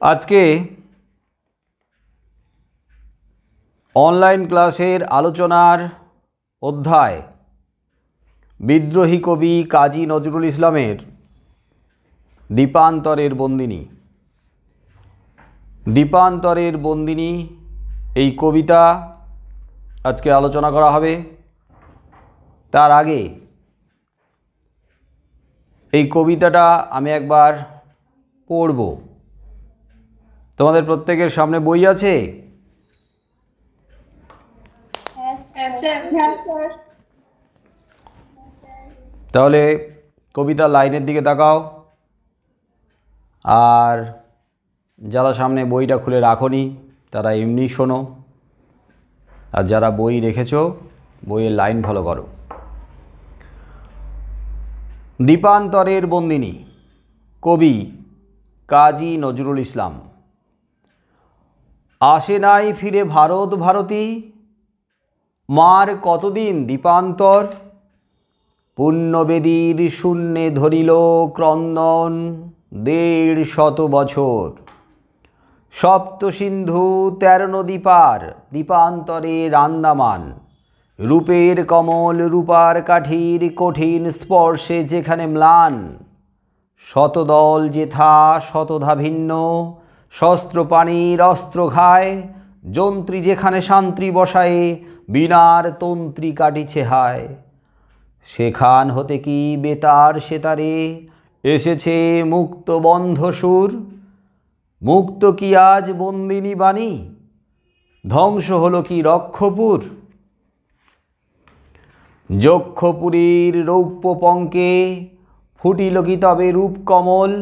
आज के ऑनलाइन क्लासेर आलोचनार अध्याय विद्रोही कवि काजी नजरुल इस्लामेर दीपान्तरेर बंदिनी। दीपान्तरेर बंदिनी এই কবিতা আজকে আলোচনা করা হবে। তার আগে এই কবিতাটা আমি একবার পড়ব। তোমাদের প্রত্যেকের সামনে বই আছে? তাহলে কবিতার লাইনের দিকে তাকাও। আর যারা সামনে বইটা খুলে রাখোনি তারা এমনি শোনো, আর যারা বই রেখেছো বইয়ের লাইন ফলো করো। দীপান্তরের বন্দিনী, কবি কাজী নজরুল ইসলাম। আসে নাই ফিরে ভারত ভারতী, মার কতদিন দীপান্তর। পুণ্যবেদীর শূন্যে ধরিল ক্রন্দন ১৫০ বছর। সপ্ত সিন্ধু ১৩ নদী পার, দীপান্তরের আন্দামান। রূপের কমল রূপার কাঠির কঠিন স্পর্শে যেখানে ম্লান। শতদল যেথা শতধা ভিন্ন, শস্ত্রপাণির অস্ত্র ঘায়। যন্ত্রী যেখানে শান্ত্রী বসায়ে, বীণার তন্ত্রী কাটিছে হায়। সেখান হতে কি বেতার সেতারে, এসেছে মুক্ত বন্ধ সুর। মুক্ত কি আজ বন্দিনী বাণী, ধ্বংস হলো কি রক্ষপুর। যক্ষপুরীর রৌপ্য পঙ্কে, ফুটিল কি তবে রূপকমল।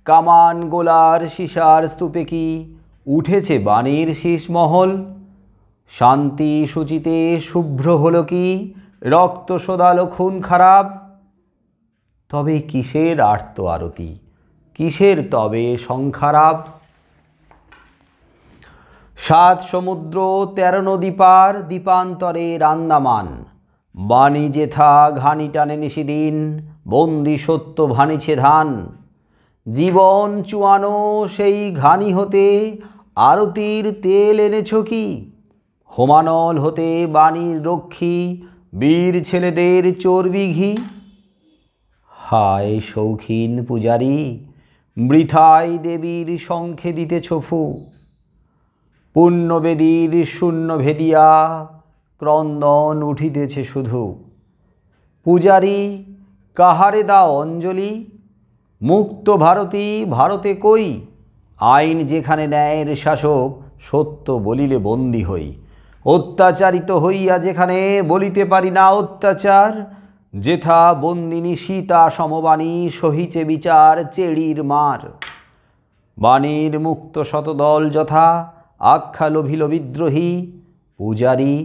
কামান গোলার সীসার স্তূপে কি, উঠেছে বাণীর শীষমহল। শান্তি সূচিতে শুভ্র হলো কি, রক্ত শোধালো খুন খারাপ। তবে কিসের আর্ত আরতি, কিসের তবে সংখারাপ। ৭ সমুদ্র ১৩ নদী পার, দীপান্তরের আন্দামান। বাণী যেথা ঘানি টানে নিশিদিন, বন্দি সত্য ভানিছে ধান। জীবন চুয়ানো সেই ঘানি হতে, আরতির তেল এনেছ কি। হোমানল হতে বাণীর রক্ষী, বীর ছেলেদের চর্বি ঘি। হায় শৌখিন পূজারী, বৃথায় দেবীর শঙ্খে দিতেছ ফু। পুণ্যবেদীর শূন্য ভেদিয়া, ক্রন্দন উঠিতেছে শুধু। পূজারী কাহারে দাও অঞ্জলি, মুক্ত ভারতী ভারতে কই। আইন যেখানে ন্যায়ের শাসক, সত্য বলিলে বন্দী হই। অত্যাচারিত হইয়া যেখানে, বলিতে পারি না অত্যাচার। যেথা বন্দিনী সীতা সমবাণী, সহিছে বিচার চেড়ির মার। বাণীর মুক্ত শতদল যথা, আখ্যা লোভিল বিদ্রোহী। পূজারী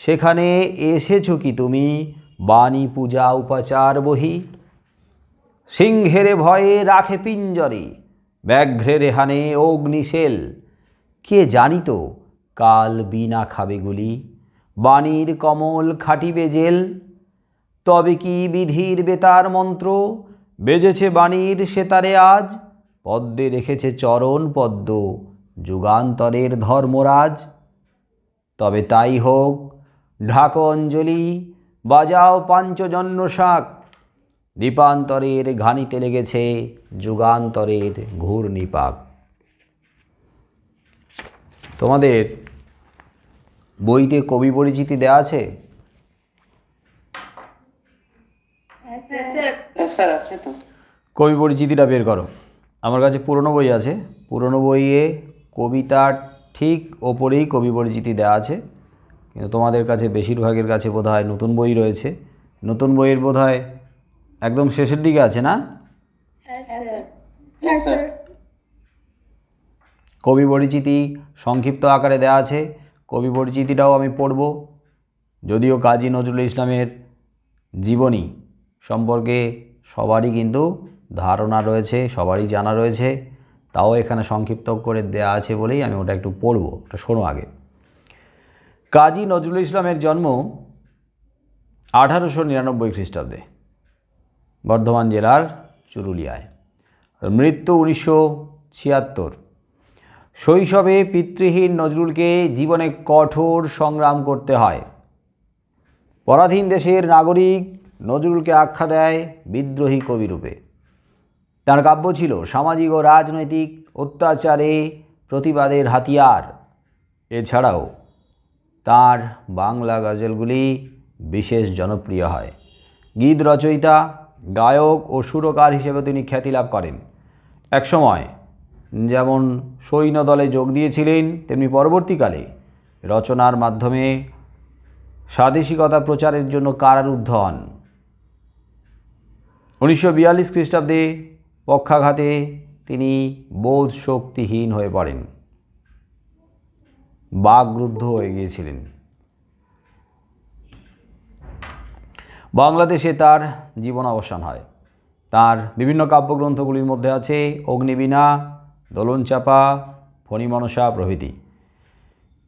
সেখানে এসেছ কি তুমি, বাণী পূজা উপাচার বহি। সিংহের ভয়ে রাখে পিঞ্জরে, ব্যাঘ্রের হানে অগ্নিশেল। কে জানিত কাল বিনা খাবে গুলি, বাণীর কমল খাটিবে জেল। তবে কি বিধির বেতার মন্ত্র, বেজেছে বাণীর সেতারে আজ। পদ্মে রেখেছে চরণ পদ্ম, যুগান্তরের ধর্মরাজ। তবে তাই হোক, ঢাকো অঞ্জলি, বাজাও পাঞ্চজন্য শাঁখ। দীপান্তরের ঘানিতে লেগেছে যুগান্তরের ঘূর্ণিপাক। তোমাদের বইতে কবি পরিচিতি দেওয়া আছে? কবি পরিচিতিটা বের করো। আমার কাছে পুরনো বই আছে, পুরনো বইয়ে কবিতার ঠিক ওপরেই কবি পরিচিতি দেওয়া আছে। কিন্তু তোমাদের কাছে বেশিরভাগের কাছে বোধহয় নতুন বই রয়েছে। নতুন বইয়ের বোধহয় একদম শেষের দিকে আছে না? কবি পরিচিতি সংক্ষিপ্ত আকারে দেওয়া আছে। কবি পরিচিতিটাও আমি পড়ব। যদিও কাজী নজরুল ইসলামের জীবনী সম্পর্কে সবারই কিন্তু ধারণা রয়েছে, সবারই জানা রয়েছে, তাও এখানে সংক্ষিপ্ত করে দেওয়া আছে বলেই আমি ওটা একটু পড়ব। ওটা শোনো আগে। কাজী নজরুল ইসলামের জন্ম 1899 খ্রিস্টাব্দে বর্ধমান জেলার চুরুলিয়ায়। মৃত্যু 1976। শৈশবে পিতৃহীন নজরুলকে জীবনে কঠোর সংগ্রাম করতে হয়। পরাধীন দেশের নাগরিক নজরুলকে আখ্যা দেয় বিদ্রোহী কবিরূপে। তার কাব্য ছিল সামাজিক ও রাজনৈতিক অত্যাচারে প্রতিবাদের হাতিয়ার। এছাড়াও তার বাংলা গজলগুলি বিশেষ জনপ্রিয় হয়। গীত রচয়িতা, গায়ক ও সুরকার হিসেবে তিনি খ্যাতি লাভ করেন। একসময় যেমন সৈন্যদলে যোগ দিয়েছিলেন, তেমনি পরবর্তীকালে রচনার মাধ্যমে স্বাদেশিকতা প্রচারের জন্য কারারুদ্ধ হন। 1942 খ্রিস্টাব্দে পক্ষাঘাতে তিনি বোধ শক্তিহীন হয়ে পড়েন, বাকরুদ্ধ হয়ে গিয়েছিলেন। বাংলাদেশে তার জীবনাবসান হয়। তার বিভিন্ন কাব্যগ্রন্থগুলির মধ্যে আছে অগ্নিবীণা, দোলনচাপা, ফণিমনসা প্রভৃতি।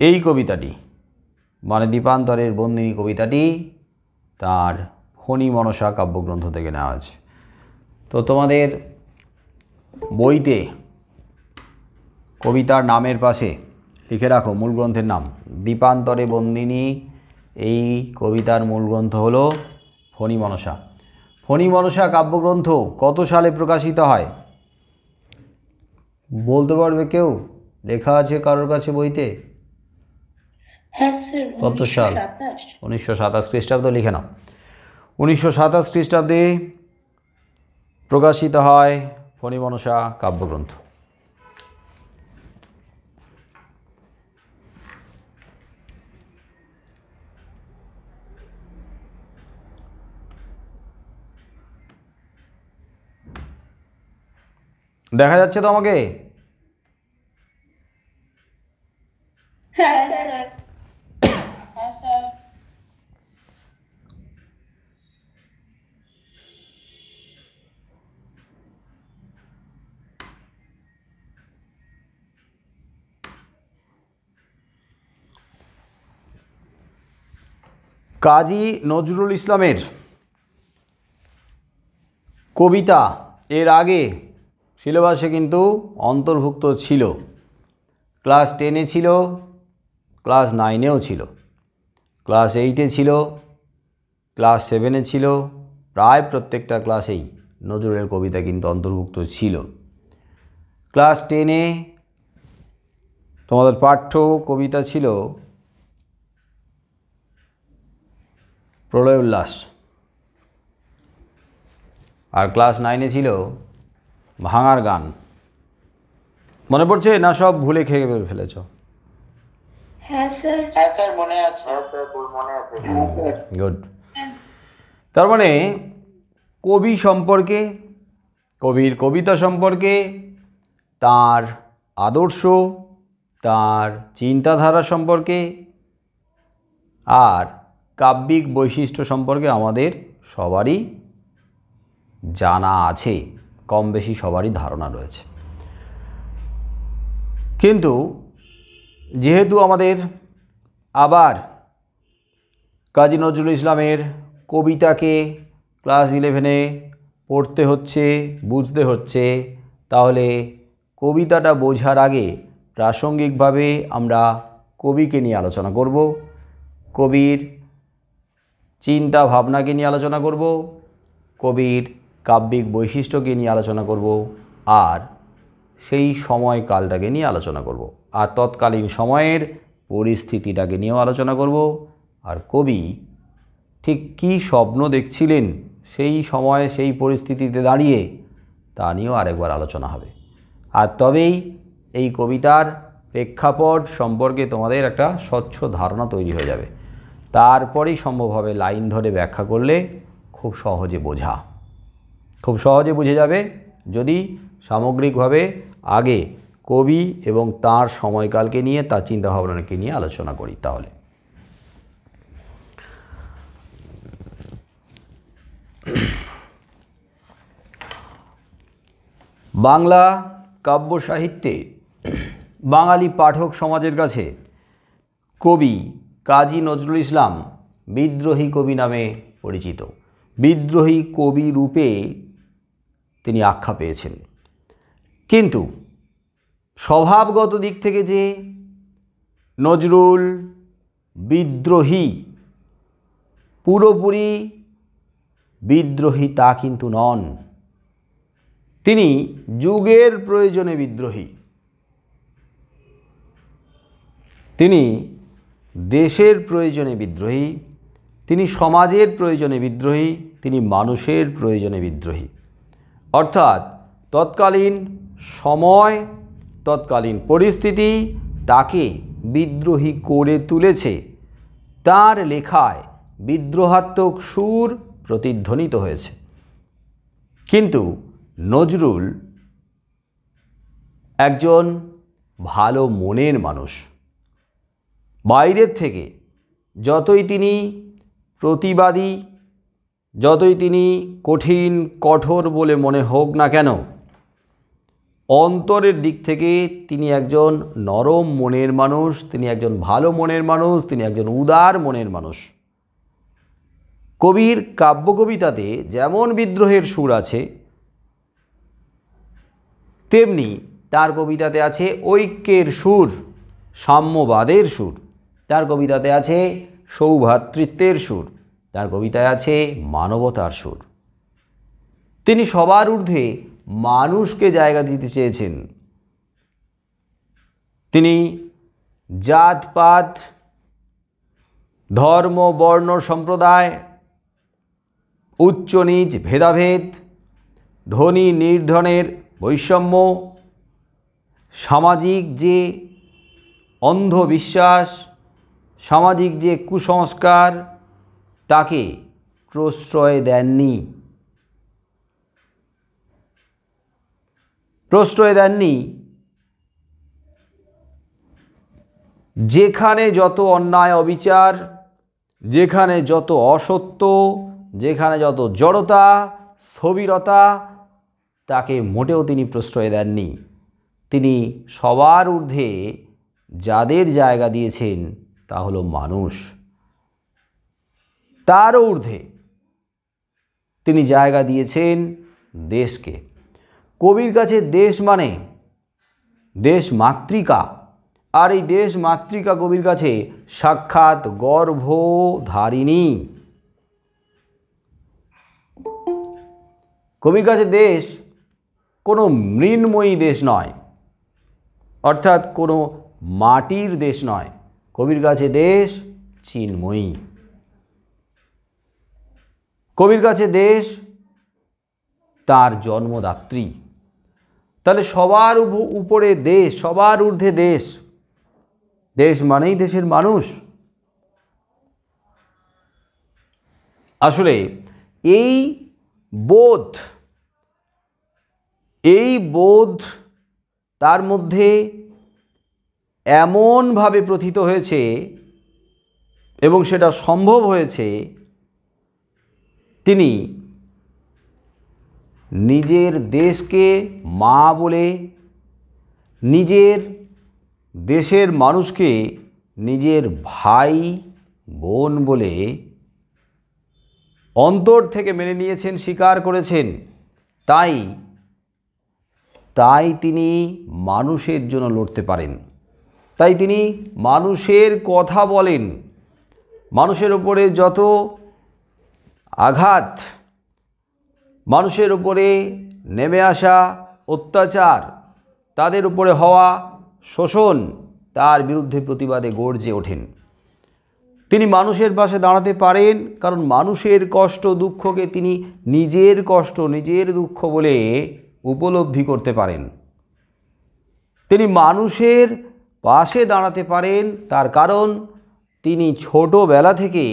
এই কবিতাটি মানে দ্বীপান্তরের বন্দিনী কবিতাটি তার ফণিমনসা কাব্যগ্রন্থ থেকে নেওয়া আছে। তো তোমাদের বইতে কবিতার নামের পাশে লিখে রাখো মূল গ্রন্থের নাম। দ্বীপান্তরে বন্দিনী, এই কবিতার মূল গ্রন্থ হলো ফণিমনসা। ফণিমনসা কাব্যগ্রন্থ কত সালে প্রকাশিত হয় বলতে পারবে কেউ? লেখা আছে কারোর কাছে বইতে? কত সাল? 1927 খ্রিস্টাব্দ লিখে নাও। 1927 খ্রিস্টাব্দে প্রকাশিত হয় ফণিমনসা কাব্যগ্রন্থ। দেখা যাচ্ছে তো আমাকে? হ্যাঁ স্যার। হ্যাঁ স্যার। কাজী নজরুল ইসলামের কবিতা এর আগে সিলেবাসে কিন্তু অন্তর্ভুক্ত ছিল। ক্লাস 10-এ ছিল, ক্লাস 9-এও ছিল, ক্লাস 8-এ ছিল, ক্লাস 7-এ ছিল। প্রায় প্রত্যেকটা ক্লাসেই নজরুলের কবিতা কিন্তু অন্তর্ভুক্ত ছিল। ক্লাস 10-এ তোমাদের পাঠ্য কবিতা ছিল প্রলয় উল্লাস, আর ক্লাস 9-এ ছিল ভাঙার গান। মনে পড়ছে না? সব ভুলে খেয়ে ফেলেছ? হ্যাঁ স্যার। হ্যাঁ স্যার, মনে আছে। মনে আছে। গুড। তার মানে কবি সম্পর্কে, কবির কবিতা সম্পর্কে, তার আদর্শ, তার চিন্তাধারা সম্পর্কে আর কাব্যিক বৈশিষ্ট্য সম্পর্কে আমাদের সবারই জানা আছে, কম বেশি সবারই ধারণা রয়েছে। কিন্তু যেহেতু আমাদের আবার কাজী নজরুল ইসলামের কবিতাকে ক্লাস 11-এ পড়তে হচ্ছে, বুঝতে হচ্ছে, তাহলে কবিতাটা বোঝার আগে প্রাসঙ্গিকভাবে আমরা কবিকে নিয়ে আলোচনা করব, কবির চিন্তা ভাবনাকে নিয়ে আলোচনা করব, কবির কাব্যিক বৈশিষ্ট্যকে নিয়ে আলোচনা করব, আর সেই সময়কালটাকে নিয়ে আলোচনা করব, আর তৎকালীন সময়ের পরিস্থিতিটাকে নিয়েও আলোচনা করব, আর কবি ঠিক কী স্বপ্ন দেখছিলেন সেই সময়ে সেই পরিস্থিতিতে দাঁড়িয়ে তা নিয়েও আরেকবার আলোচনা হবে। আর তবেই এই কবিতার প্রেক্ষাপট সম্পর্কে তোমাদের একটা স্বচ্ছ ধারণা তৈরি হয়ে যাবে। তারপরেই সম্ভব হবে লাইন ধরে ব্যাখ্যা করলে খুব সহজে বুঝে যাবে যদি সামগ্রিকভাবে আগে কবি এবং তার সময়কালকে নিয়ে, তার চিন্তাভাবনাকে নিয়ে আলোচনা করি। তাহলে বাংলা কাব্য সাহিত্যে বাঙালি পাঠক সমাজের কাছে কবি কাজী নজরুল ইসলাম বিদ্রোহী কবি নামে পরিচিত। বিদ্রোহী কবি রূপে তিনি আখ্যা পেয়েছেন। কিন্তু স্বভাবগত দিক থেকে যে নজরুল বিদ্রোহী, পুরোপুরি বিদ্রোহী তা কিন্তু নন। তিনি যুগের প্রয়োজনে বিদ্রোহী, তিনি দেশের প্রয়োজনে বিদ্রোহী, তিনি সমাজের প্রয়োজনে বিদ্রোহী, তিনি মানুষের প্রয়োজনে বিদ্রোহী। অর্থাৎ তৎকালীন সময়, তৎকালীন পরিস্থিতি তাকে বিদ্রোহী করে তুলেছে। তার লেখায় বিদ্রোহাত্মক সুর প্রতিধ্বনিত হয়েছে। কিন্তু নজরুল একজন ভালো মনের মানুষ। বাইরের থেকে যতই তিনি প্রতিবাদী, যতই তিনি কঠিন কঠোর বলে মনে হোক না কেন, অন্তরের দিক থেকে তিনি একজন নরম মনের মানুষ, তিনি একজন ভালো মনের মানুষ, তিনি একজন উদার মনের মানুষ। কবির কাব্য কবিতাতে যেমন বিদ্রোহের সুর আছে, তেমনি তার কবিতাতে আছে ঐক্যের সুর, সাম্যবাদের সুর। তার কবিতাতে আছে সৌভ্রাতৃত্বের সুর, তার কবিতায় আছে মানবতার সুর। তিনি সবার ঊর্ধ্বে মানুষকে জায়গা দিতে চেয়েছেন। তিনি জাতপাত, ধর্ম, বর্ণ, সম্প্রদায়, উচ্চ নীচ ভেদাভেদ, ধনী নির্ধনের বৈষম্য, সামাজিক যে অন্ধবিশ্বাস, সামাজিক যে কুসংস্কার, তাকে প্রশ্রয় দেননি। প্রশ্রয় দেননি। যেখানে যত অন্যায় অবিচার, যেখানে যত অসত্য, যেখানে যত জড়তা, স্থবিরতা, তাকে মোটেও তিনি প্রশ্রয় দেননি। তিনি সবার ঊর্ধ্বে যাদের জায়গা দিয়েছেন তা হলো মানুষ। তারও ঊর্ধ্বে তিনি জায়গা দিয়েছেন দেশকে। কবির কাছে দেশ মানে দেশ মাতৃকা, আর এই দেশ মাতৃকা কবির কাছে সাক্ষাৎ গর্ভধারিণী। কবির কাছে দেশ কোনো মৃন্ময়ী দেশ নয়, অর্থাৎ কোনো মাটির দেশ নয়। কবির কাছে দেশ চিন্ময়ী। কবির কাছে দেশ তার জন্মদাত্রী। তাহলে সবার উপরে দেশ, সবার ঊর্ধ্বে দেশ। দেশ মানেই দেশের মানুষ। আসলে এই বোধ তার মধ্যে এমনভাবে প্রথিত হয়েছে এবং সেটা সম্ভব হয়েছে, তিনি নিজের দেশকে মা বলে, নিজের দেশের মানুষকে নিজের ভাই বোন বলে অন্তর থেকে মেনে নিয়েছেন, স্বীকার করেছেন। তাই তিনি মানুষের জন্য লড়তে পারেন, তাই তিনি মানুষের কথা বলেন। মানুষের উপরে যত আঘাত, মানুষের উপরে নেমে আসা অত্যাচার, তাদের উপরে হওয়া শোষণ, তার বিরুদ্ধে প্রতিবাদে গর্জে ওঠেন। তিনি মানুষের পাশে দাঁড়াতে পারেন কারণ মানুষের কষ্ট দুঃখকে তিনি নিজের কষ্ট, নিজের দুঃখ বলে উপলব্ধি করতে পারেন। তিনি মানুষের পাশে দাঁড়াতে পারেন তার কারণ তিনি ছোটবেলা থেকে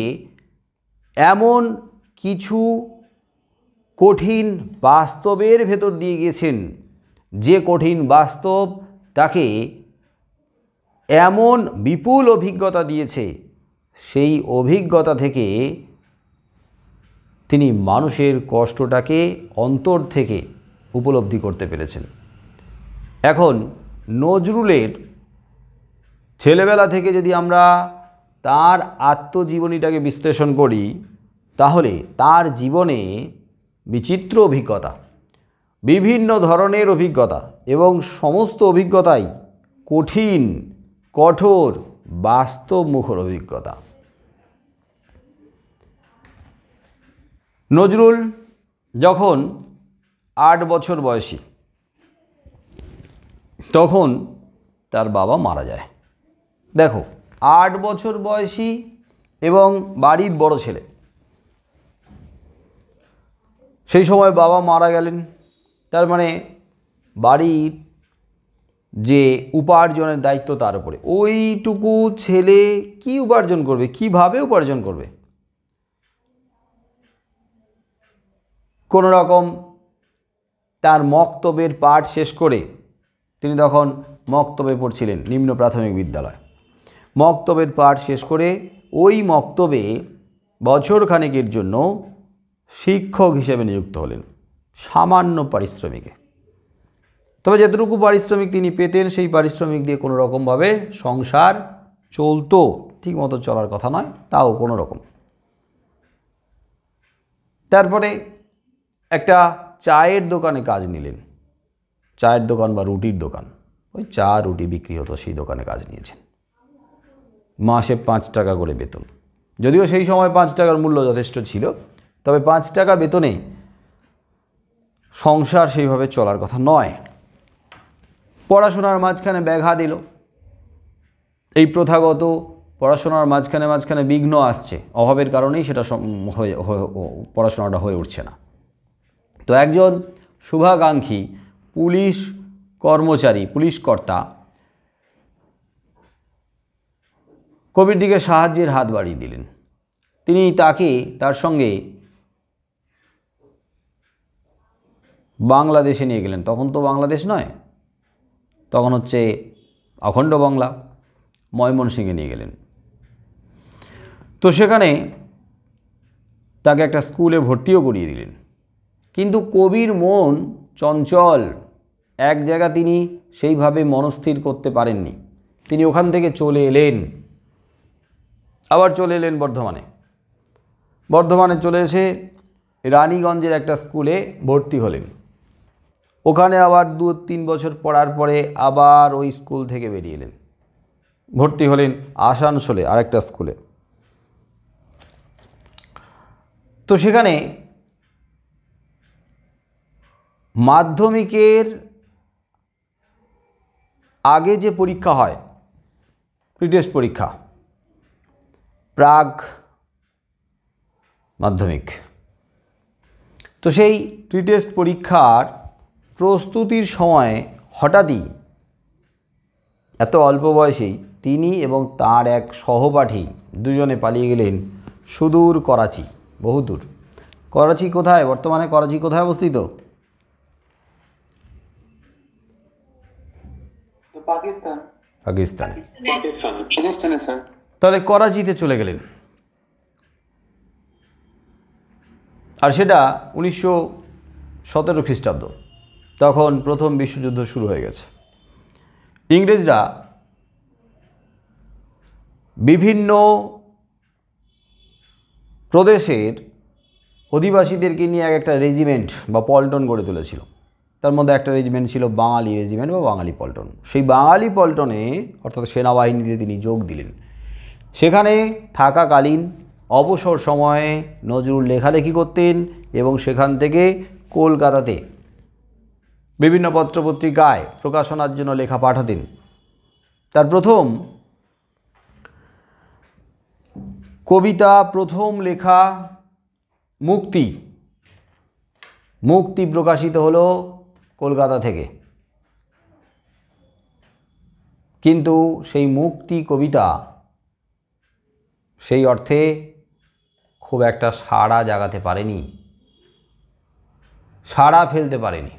এমন কিছু কঠিন বাস্তবের ভেতর দিয়ে গেছেন, যে কঠিন বাস্তব তাকে এমন বিপুল অভিজ্ঞতা দিয়েছে, সেই অভিজ্ঞতা থেকে তিনি মানুষের কষ্টটাকে অন্তর থেকে উপলব্ধি করতে পেরেছেন। এখন নজরুলের ছেলেবেলা থেকে যদি আমরা তার আত্মজীবনীটাকে বিশ্লেষণ করি, তাহলে তার জীবনে বিচিত্র অভিজ্ঞতা, বিভিন্ন ধরনের অভিজ্ঞতা, এবং সমস্ত অভিজ্ঞতাই কঠিন, কঠোর, বাস্তবমুখর অভিজ্ঞতা। নজরুল যখন 8 বছর বয়সী তখন তার বাবা মারা যায়। দেখো, 8 বছর বয়সী এবং বাড়ির বড় ছেলে, সেই সময় বাবা মারা গেলেন। তার মানে বাড়ির যে উপার্জনের দায়িত্ব তার উপরে। ওইটুকু ছেলে কি উপার্জন করবে, কিভাবে উপার্জন করবে? কোনো রকম তার মক্তবের পাঠ শেষ করে, তিনি তখন মক্তবে পড়ছিলেন, নিম্ন প্রাথমিক বিদ্যালয়। মক্তবের পাঠ শেষ করে ওই মক্তবে বছরখানেকের জন্য শিক্ষক হিসেবে নিযুক্ত হলেন, সামান্য পারিশ্রমিকে। তবে যতটুকু পারিশ্রমিক তিনি পেতেন, সেই পারিশ্রমিক দিয়ে কোনো রকমভাবে সংসার চলতো, ঠিকমতো চলার কথা নয়, তাও কোনো রকম। তারপরে একটা চায়ের দোকানে কাজ নিলেন, চায়ের দোকান বা রুটির দোকান, ওই চা রুটি বিক্রি হতো, সেই দোকানে কাজ নিয়েছেন। মাসে 5 টাকা করে বেতন, যদিও সেই সময় 5 টাকার মূল্য যথেষ্ট ছিল, তবে 5 টাকা বেতনে সংসার সেইভাবে চলার কথা নয়। পড়াশোনার মাঝখানে ব্যাঘাত এলো, এই প্রথাগত পড়াশোনার মাঝখানে মাঝখানে বিঘ্ন আসছে, অভাবের কারণেই সেটা পড়াশোনাটা হয়ে উঠছে না। তো একজন শুভাকাঙ্ক্ষী পুলিশ কর্মচারী, পুলিশ কর্তা কবির দিকে সাহায্যের হাত বাড়িয়ে দিলেন। তিনি তার সঙ্গে বাংলাদেশে নিয়ে গেলেন। তখন তো বাংলাদেশ নয়, তখন হচ্ছে অখণ্ড বাংলা, ময়মনসিংহে নিয়ে গেলেন। তো সেখানে তাকে একটা স্কুলে ভর্তিও করিয়ে দিলেন। কিন্তু কবির মন চঞ্চল, এক জায়গা তিনি সেইভাবে মনস্থির করতে পারেননি। তিনি ওখান থেকে চলে এলেন, আবার চলে এলেন বর্ধমানে চলে এসে রানীগঞ্জের একটা স্কুলে ভর্তি হলেন। ওখানে আবার 2-3 বছর পড়ার পরে আবার ওই স্কুল থেকে বেরিয়ে এলেন, ভর্তি হলেন আসানসোলে আরেকটা স্কুলে। তো সেখানে মাধ্যমিকের আগে যে পরীক্ষা হয়, প্রিটেস্ট পরীক্ষা, প্রাক মাধ্যমিক, তো সেই প্রিটেস্ট পরীক্ষার প্রস্তুতির সময় হঠাৎই এত অল্প বয়সেই তিনি এবং তার এক সহপাঠী দুজনে পালিয়ে গেলেন সুদূর করাচি, বহুদূর। করাচি কোথায়? বর্তমানে করাচি কোথায় অবস্থিত? পাকিস্তানে স্যার। তাহলে করাচিতে চলে গেলেন, আর সেটা 1917 খ্রিস্টাব্দ। তখন প্রথম বিশ্বযুদ্ধ শুরু হয়ে গেছে। ইংরেজরা বিভিন্ন প্রদেশের অধিবাসীদেরকে নিয়ে একটা রেজিমেন্ট বা পল্টন গড়ে তুলেছিল। তার মধ্যে একটা রেজিমেন্ট ছিল বাঙালি রেজিমেন্ট বা বাঙালি পল্টন। সেই বাঙালি পল্টনে অর্থাৎ সেনাবাহিনীতে তিনি যোগ দিলেন। সেখানে থাকাকালীন অবসর সময়ে নজরুল লেখালেখি করতেন এবং সেখান থেকে কলকাতাতে বিভিন্ন পত্রপত্রিকায় প্রকাশনার জন্য লেখা পাঠাতেন। তার প্রথম কবিতা, প্রথম লেখা মুক্তি প্রকাশিত হলো কলকাতা থেকে। কিন্তু সেই মুক্তি কবিতা সেই অর্থে খুব একটা সাড়া জাগাতে পারেনি, সাড়া ফেলতে পারেনি।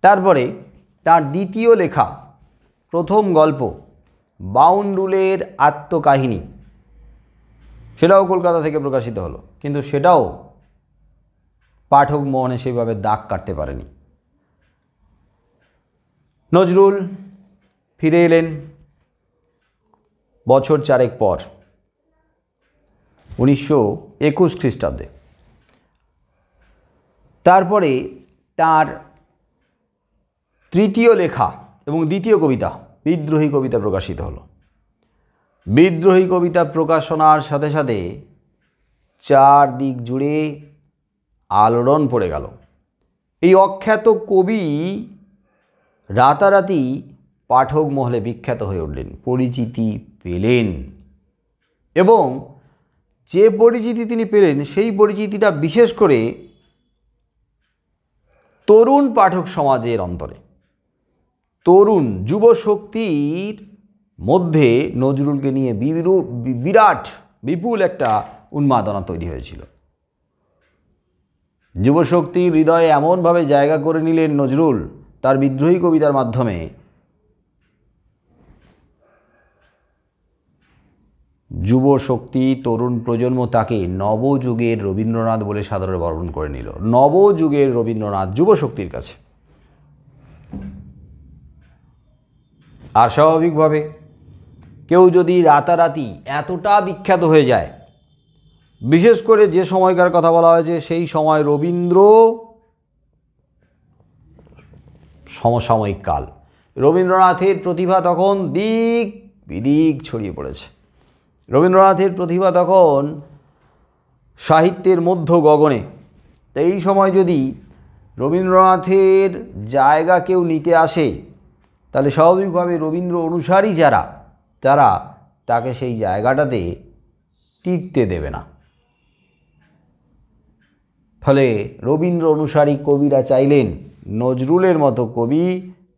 তারপরে তার দ্বিতীয় লেখা প্রথম গল্প বাউন্ডুলের আত্মকাহিনী, সেটাও কলকাতা থেকে প্রকাশিত হলো, কিন্তু সেটাও পাঠক মনে সেইভাবে দাগ কাটতে পারেনি। নজরুল ফিরে এলেন বছর 4 পর, 1921 খ্রিস্টাব্দে। তারপরে তার তৃতীয় লেখা এবং দ্বিতীয় কবিতা বিদ্রোহী কবিতা প্রকাশিত হলো। বিদ্রোহী কবিতা প্রকাশনার সাথে সাথে চারদিক জুড়ে আলোড়ন পড়ে গেল। এই অখ্যাত কবি রাতারাতি পাঠক মহলে বিখ্যাত হয়ে উঠলেন, পরিচিতি পেলেন, এবং যে পরিচিতি তিনি পেলেন সেই পরিচিতিটা বিশেষ করে তরুণ পাঠক সমাজের অন্তরে, তরুণ যুব শক্তির মধ্যে নজরুলকে নিয়ে বিরাট বিপুল একটা উন্মাদনা তৈরি হয়েছিল। যুবশক্তির হৃদয়ে এমনভাবে জায়গা করে নিলেন নজরুল তার বিদ্রোহী কবিতার মাধ্যমে, যুবশক্তি তরুণ প্রজন্ম তাকে নবযুগের রবীন্দ্রনাথ বলে সাদরে বরণ করে নিল। নবযুগের রবীন্দ্রনাথ যুবশক্তির কাছে। আর স্বাভাবিকভাবে কেউ যদি রাতারাতি এতটা বিখ্যাত হয়ে যায়, বিশেষ করে যে সময়কার কথা বলা হয়েছে সেই সময় রবীন্দ্র সমসাময়িক কাল, রবীন্দ্রনাথের প্রতিভা তখন দিক বিদিক ছড়িয়ে পড়েছে। রবীন্দ্রনাথের প্রতিভা তখন সাহিত্যের মধ্য গগনে। এই সময় যদি রবীন্দ্রনাথের জায়গা কেউ নিতে আসে তাহলে স্বাভাবিকভাবে রবীন্দ্র অনুসারী যারা, তারা তাকে সেই জায়গাটাতে টিকতে দেবে না। ফলে রবীন্দ্র অনুসারী কবিরা চাইলেন নজরুলের মতো কবি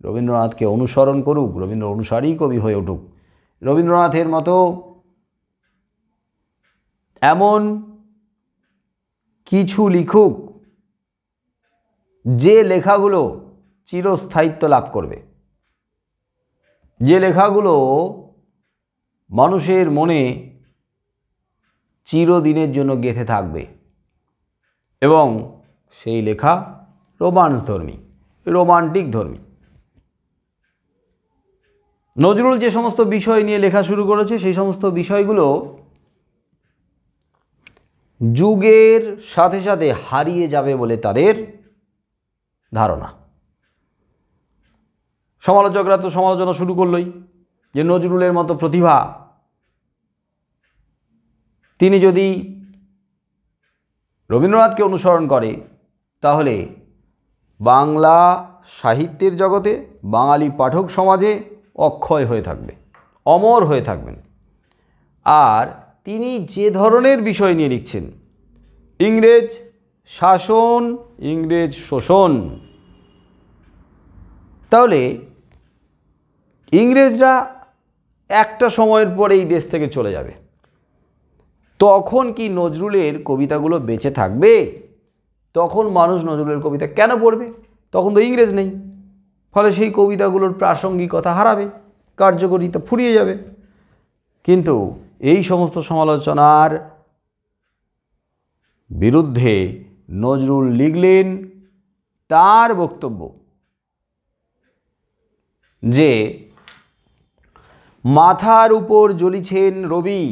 রবীন্দ্রনাথকে অনুসরণ করুক, রবীন্দ্র অনুসারী কবি হয়ে উঠুক, রবীন্দ্রনাথের মতো এমন কিছু লিখুক যে লেখাগুলো চিরস্থায়িত্ব লাভ করবে, যে লেখাগুলো মানুষের মনে চিরদিনের জন্য গেঁথে থাকবে, এবং সেই লেখা রোমান্সধর্মী, রোমান্টিক ধর্মী। নজরুল যে সমস্ত বিষয় নিয়ে লেখা শুরু করেছে সেই সমস্ত বিষয়গুলো যুগের সাথে সাথে হারিয়ে যাবে বলে তাদের ধারণা। সমালোচকরা তো সমালোচনা শুরু করলই যে নজরুলের মতো প্রতিভা তিনি যদি রবীন্দ্রনাথকে অনুসরণ করে তাহলে বাংলা সাহিত্যের জগতে, বাঙালি পাঠক সমাজে অক্ষয় হয়ে থাকবে, অমর হয়ে থাকবেন। আর তিনি যে ধরনের বিষয় নিয়ে লিখছেন, ইংরেজ শাসন, ইংরেজ শোষণ, তাহলে ইংরেজরা একটা সময়ের পরে এই দেশ থেকে চলে যাবে, তখন কি নজরুলের কবিতাগুলো বেঁচে থাকবে? তখন মানুষ নজরুলের কবিতা কেন পড়বে? তখন তো ইংরেজ নেই। ফলে সেই কবিতাগুলোর প্রাসঙ্গিকতা হারাবে, কার্যকরিতা ফুরিয়ে যাবে। কিন্তু এই সমস্ত সমালোচনার বিরুদ্ধে নজরুল লিখলেন তার বক্তব্য যে মাথার উপর জ্বলিছেন রবি,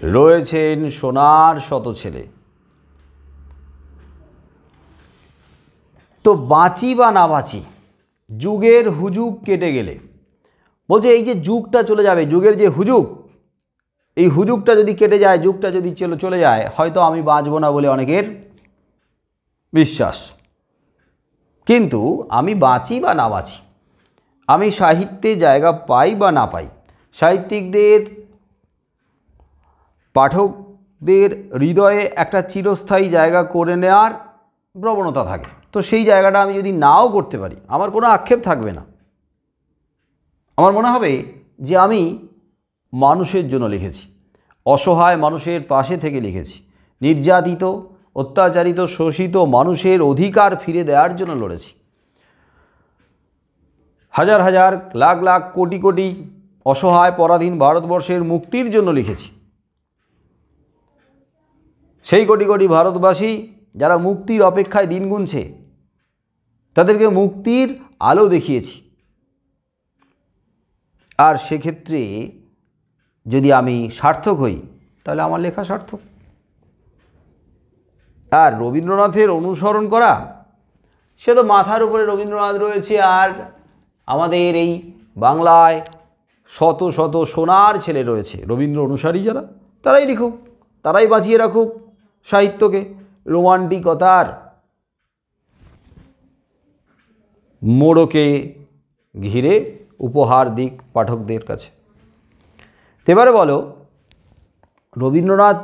রয়েছেন সোনার শত ছেলে, তো বাঁচি বা না বাঁচি, যুগের হুজুগ কেটে গেলে, বলছে এই যে যুগটা চলে যাবে, যুগের যে হুজুগ, এই হুজুগটা যদি কেটে যায়, যুগটা যদি চলে যায়, হয়তো আমি বাঁচব না বলে অনেকের বিশ্বাস। কিন্তু আমি বাঁচি বা না বাঁচি, আমি সাহিত্যে জায়গা পাই বা না পাই, সাহিত্যিকদের পাঠকদের হৃদয়ে একটা চিরস্থায়ী জায়গা করে নেওয়ার প্রবণতা থাকে। তো সেই জায়গাটা আমি যদি নাও করতে পারি, আমার কোনো আক্ষেপ থাকবে না। আমার মনে হবে যে আমি মানুষের জন্য লিখেছি, অসহায় মানুষের পাশে থেকে লিখেছি, নির্যাতিত, অত্যাচারিত, শোষিত মানুষের অধিকার ফিরে দেওয়ার জন্য লড়েছি, হাজার হাজার লাখ লাখ কোটি কোটি অসহায় পরাধীন ভারতবর্ষের মুক্তির জন্য লিখেছি। সেই কোটি কোটি ভারতবাসী যারা মুক্তির অপেক্ষায় দিন গুনছে, তাদেরকে মুক্তির আলো দেখিয়েছি। আর সেক্ষেত্রে যদি আমি সার্থক হই তাহলে আমার লেখা সার্থক। আর রবীন্দ্রনাথের অনুসরণ করা, সে তো মাথার উপরে রবীন্দ্রনাথ রয়েছে, আর আমাদের এই বাংলায় শত শত সোনার ছেলে রয়েছে রবীন্দ্র অনুসারী যারা, তারাই লিখুক, তারাই বাঁচিয়ে রাখুক সাহিত্যকে, রোমান্টিকতার মোড়কে ঘিরে উপহার দিক পাঠকদের কাছে। এবারে বলো, রবীন্দ্রনাথ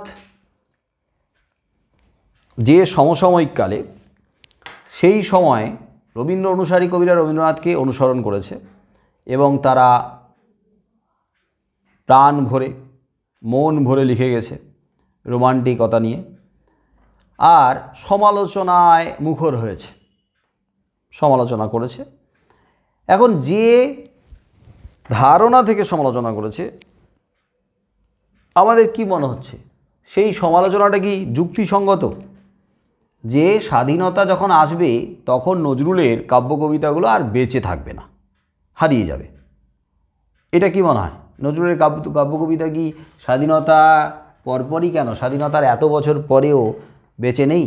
যে সমসাময়িক কালে, সেই সময় রবীন্দ্র অনুসারী কবিরা রবীন্দ্রনাথকে অনুসরণ করেছে এবং তারা প্রাণ ভরে মন ভরে লিখে গেছে রোমান্টিকতা নিয়ে, আর সমালোচনায় মুখর হয়েছে, সমালোচনা করেছে। এখন যে ধারণা থেকে সমালোচনা করেছে, আমাদের কি মনে হচ্ছে সেই সমালোচনাটা কি যুক্তিসঙ্গত? যে স্বাধীনতা যখন আসবে তখন নজরুলের কাব্য কবিতাগুলো আর বেঁচে থাকবে না, হারিয়ে যাবে, এটা কি মনে হয়? নজরুলের কাব্য কবিতা কি স্বাধীনতা পরপরই, কেন স্বাধীনতার এত বছর পরেও বেঁচে নেই,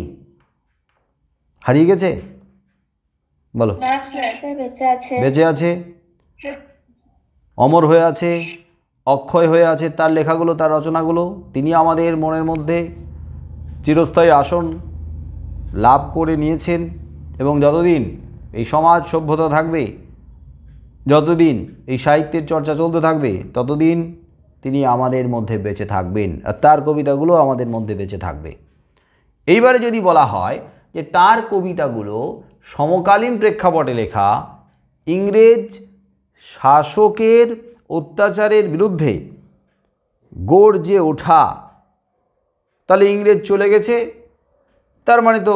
হারিয়ে গেছে? বলো। বেঁচে আছে, অমর হয়ে আছে, অক্ষয় হয়ে আছে তার লেখাগুলো, তার রচনাগুলো। তিনি আমাদের মনের মধ্যে চিরস্থায়ী আসন লাভ করে নিয়েছেন এবং যতদিন এই সমাজ সভ্যতা থাকবে, যতদিন এই সাহিত্যের চর্চা চলতে থাকবে, ততদিন তিনি আমাদের মধ্যে বেঁচে থাকবেন, আর তার কবিতাগুলো আমাদের মধ্যে বেঁচে থাকবে। এইবারে যদি বলা হয় যে তার কবিতাগুলো সমকালীন প্রেক্ষাপটে লেখা, ইংরেজ শাসকের অত্যাচারের বিরুদ্ধে গর্জে ওঠা, তাহলে ইংরেজ চলে গেছে, তার মানে তো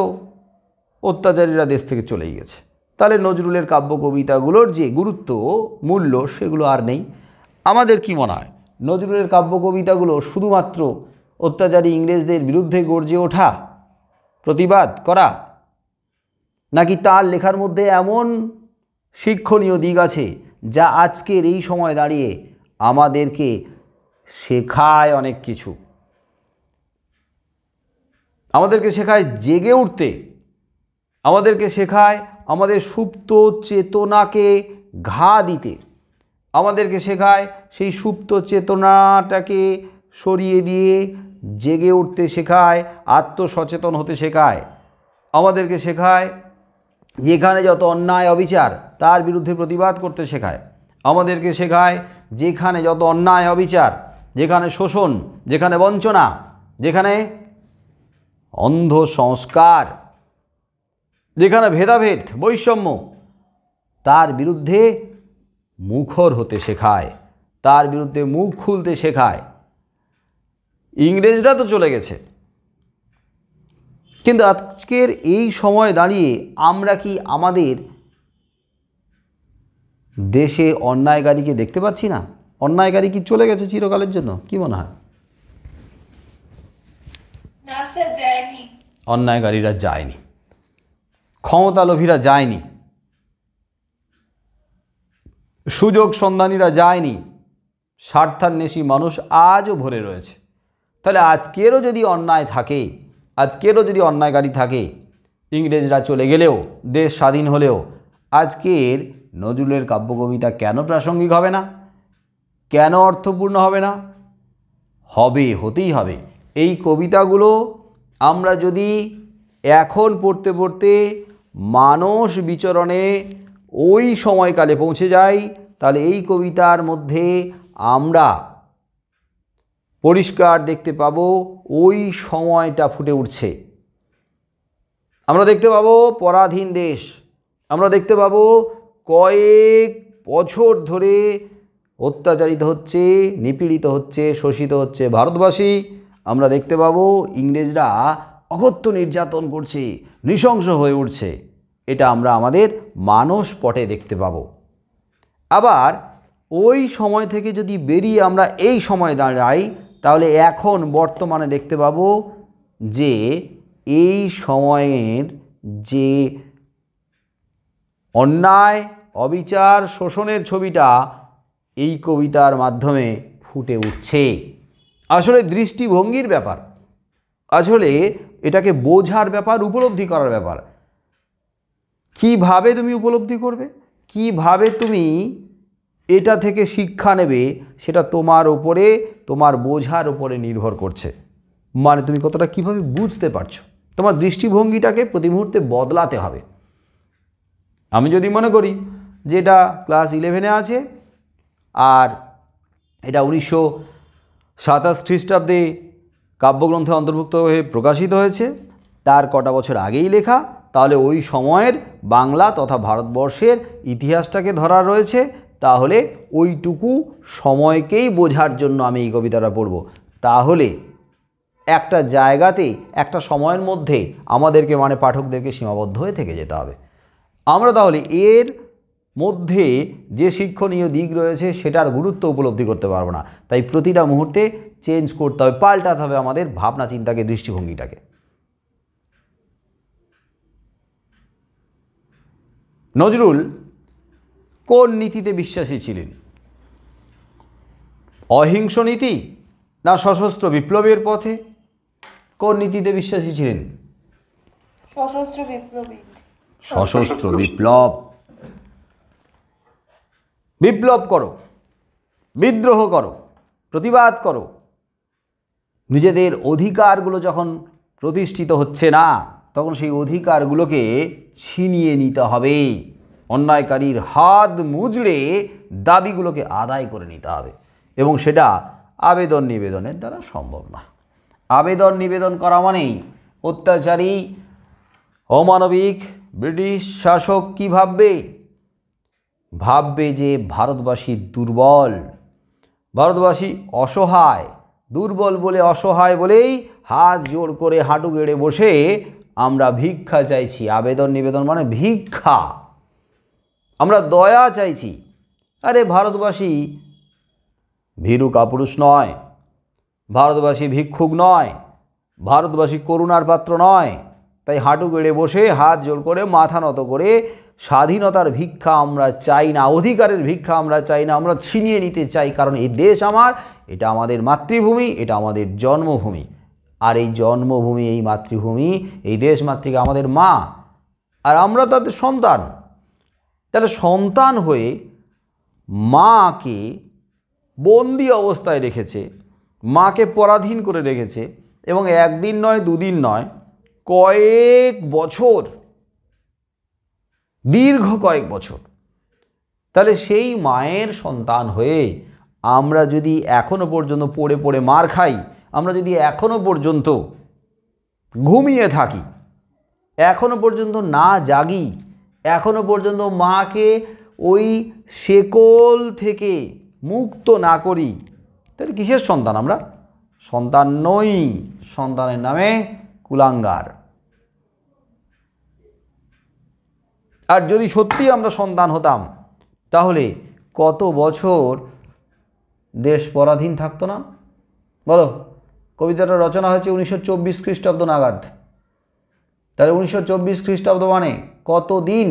অত্যাচারীরা দেশ থেকে চলেই গেছে, তাহলে নজরুলের কাব্য কবিতাগুলোর যে গুরুত্ব মূল্য সেগুলো আর নেই। আমাদের কি মনে হয়, নজরুলের কাব্য কবিতাগুলো শুধুমাত্র অত্যাচারী ইংরেজদের বিরুদ্ধে গর্জে ওঠা, প্রতিবাদ করা, নাকি তার লেখার মধ্যে এমন শিক্ষণীয় দিক আছে যা আজকের এই সময় দাঁড়িয়ে আমাদেরকে শেখায় অনেক কিছু, আমাদেরকে শেখায় জেগে উঠতে, আমাদেরকে শেখায় আমাদের সুপ্ত চেতনাকে ঘা দিতে, আমাদেরকে শেখায় সেই সুপ্ত চেতনাটাকে সরিয়ে দিয়ে জেগে উঠতে শেখায়, আত্মসচেতন হতে শেখায়, আমাদেরকে শেখায় যেখানে যত অন্যায় অবিচার তার বিরুদ্ধে প্রতিবাদ করতে শেখায়, আমাদেরকে শেখায় যেখানে যত অন্যায় অবিচার, যেখানে শোষণ, যেখানে বঞ্চনা, যেখানে অন্ধ সংস্কার, যেখানে ভেদাভেদ বৈষম্য, তার বিরুদ্ধে মুখর হতে শেখায়, তার বিরুদ্ধে মুখ খুলতে শেখায়। ইংরেজরা তো চলে গেছে, কিন্তু আজকের এই সময় দাঁড়িয়ে আমরা কি আমাদের দেশে অন্যায়কারীকে দেখতে পাচ্ছি না? অন্যায়কারী কি চলে গেছে চিরকালের জন্য? কি মনে হয়? অন্যায়কারীরা যায়নি, ক্ষমতালোভীরা যায়নি, সুযোগ সন্ধানীরা যায়নি, স্বার্থান্বেষী মানুষ আজও ভরে রয়েছে। তাহলে আজকেরও যদি অন্যায় থাকে, আজকেরও যদি অন্যায়কারী থাকে, ইংরেজরা চলে গেলেও, দেশ স্বাধীন হলেও, আজকের নজরুলের কাব্য কবিতা কেন প্রাসঙ্গিক হবে না? কেন অর্থপূর্ণ হবে না? হবে, হতেই হবে। এই কবিতাগুলো আমরা যদি এখন পড়তে পড়তে মানস বিচরণে ওই সময়কালে পৌঁছে যাই, তাহলে এই কবিতার মধ্যে আমরা পরিষ্কার দেখতে পাবো ওই সময়টা ফুটে উঠছে। আমরা দেখতে পাবো পরাধীন দেশ, আমরা দেখতে পাবো কয়েক বছর ধরে অত্যাচারিত হচ্ছে, নিপীড়িত হচ্ছে, শোষিত হচ্ছে ভারতবাসী। আমরা দেখতে পাবো ইংরেজরা অকথ্য নির্যাতন করছে, নৃশংস হয়ে উঠছে। এটা আমরা আমাদের মানস পটে দেখতে পাবো। আবার ওই সময় থেকে যদি বেরিয়ে আমরা এই সময় দাঁড়াই, তাহলে এখন বর্তমানে দেখতে পাবো যে এই সময়ের যে অন্যায় অবিচার শোষণের ছবিটা এই কবিতার মাধ্যমে ফুটে উঠছে। আসলে দৃষ্টিভঙ্গির ব্যাপার, আসলে এটাকে বোঝার ব্যাপার, উপলব্ধি করার ব্যাপার। কিভাবে তুমি উপলব্ধি করবে, কিভাবে তুমি এটা থেকে শিক্ষা নেবে, সেটা তোমার উপরে, তোমার বোঝার উপরে নির্ভর করছে। মানে তুমি কতটা কিভাবে বুঝতে পারছো, তোমার দৃষ্টিভঙ্গিটাকে প্রতি মুহূর্তে বদলাতে হবে। আমি যদি মনে করি যে এটা ক্লাস 11-এ আছে আর এটা 1927 খ্রিস্টাব্দে কাব্যগ্রন্থে অন্তর্ভুক্ত হয়ে প্রকাশিত হয়েছে, তার কটা বছর আগেই লেখা, তাহলে ওই সময়ের বাংলা তথা ভারতবর্ষের ইতিহাসটাকে ধরা রয়েছে, তাহলে ওইটুকু সময়কেই বোঝার জন্য আমি এই কবিতাটা পড়ব। তাহলে একটা জায়গাতে একটা সময়ের মধ্যে আমাদেরকে মানে পাঠকদেরকে সীমাবদ্ধ হয়ে থেকে যেতে হবে। আমরা তাহলে এর মধ্যে যে শিক্ষণীয় দিক রয়েছে সেটার গুরুত্ব উপলব্ধি করতে পারবো না। তাই প্রতিটা মুহূর্তে চেঞ্জ করতে হবে, পাল্টাতে হবে আমাদের ভাবনা চিন্তাকে, দৃষ্টিভঙ্গিটাকে। নজরুল কোন নীতিতে বিশ্বাসী ছিলেন? অহিংস নীতি না সশস্ত্র বিপ্লবের পথে? কোন নীতিতে বিশ্বাসী ছিলেন? সশস্ত্র বিপ্লবী। সশস্ত্র বিপ্লব। বিপ্লব করো, বিদ্রোহ করো, প্রতিবাদ করো। নিজেদের অধিকারগুলো যখন প্রতিষ্ঠিত হচ্ছে না, তখন সেই অধিকারগুলোকে ছিনিয়ে নিতে হবে। অন্যায়কারীর হাত মুজড়ে দাবিগুলোকে আদায় করে নিতে হবে, এবং সেটা আবেদন নিবেদনের দ্বারা সম্ভব না। আবেদন নিবেদন করা মানেই অত্যাচারী অমানবিক ব্রিটিশ শাসক কী ভাববে? ভাববে যে ভারতবাসী দুর্বল, ভারতবাসী অসহায়। দুর্বল বলে, অসহায় বলেই হাত জোড় করে হাঁটু গেড়ে বসে আমরা ভিক্ষা চাইছি। আবেদন নিবেদন মানে ভিক্ষা, আমরা দয়া চাইছি। আরে ভারতবাসী ভীরু কাপুরুষ নয়, ভারতবাসী ভিক্ষুক নয়, ভারতবাসী করুণার পাত্র নয়। তাই হাঁটু গেড়ে বসে হাত জোড় করে মাথা নত করে স্বাধীনতার ভিক্ষা আমরা চাই না, অধিকারের ভিক্ষা আমরা চাই না, আমরা ছিনিয়ে নিতে চাই। কারণ এই দেশ আমার, এটা আমাদের মাতৃভূমি, এটা আমাদের জন্মভূমি। আর এই জন্মভূমি, এই মাতৃভূমি, এই দেশ মাতৃকা আমাদের মা, আর আমরা তাদের সন্তান। তাহলে সন্তান হয়ে মাকে বন্দি অবস্থায় রেখেছে, মাকে পরাধীন করে রেখেছে, এবং একদিন নয়, দুদিন নয়, কয়েক বছর, দীর্ঘ কয়েক বছর। তাহলে সেই মায়ের সন্তান হয়ে আমরা যদি এখনো পর্যন্ত পড়ে পড়ে মার খাই, আমরা যদি এখনো পর্যন্ত ঘুমিয়ে থাকি, এখনো পর্যন্ত না জাগি, এখনো পর্যন্ত মাকে ওই শেকল থেকে মুক্ত না করি, তাহলে কিসের সন্তান আমরা? সন্তান নই, সন্তানের নামে কুলাঙ্গার। আর যদি সত্যি আমরা সন্তান হতাম, তাহলে কত বছর দেশ পরাধীন থাকতো না? বলো, কবিতাটা রচনা হয়েছে 1924 খ্রিস্টাব্দ নাগাদ। তাহলে 1924 খ্রিস্টাব্দ মানে কতদিন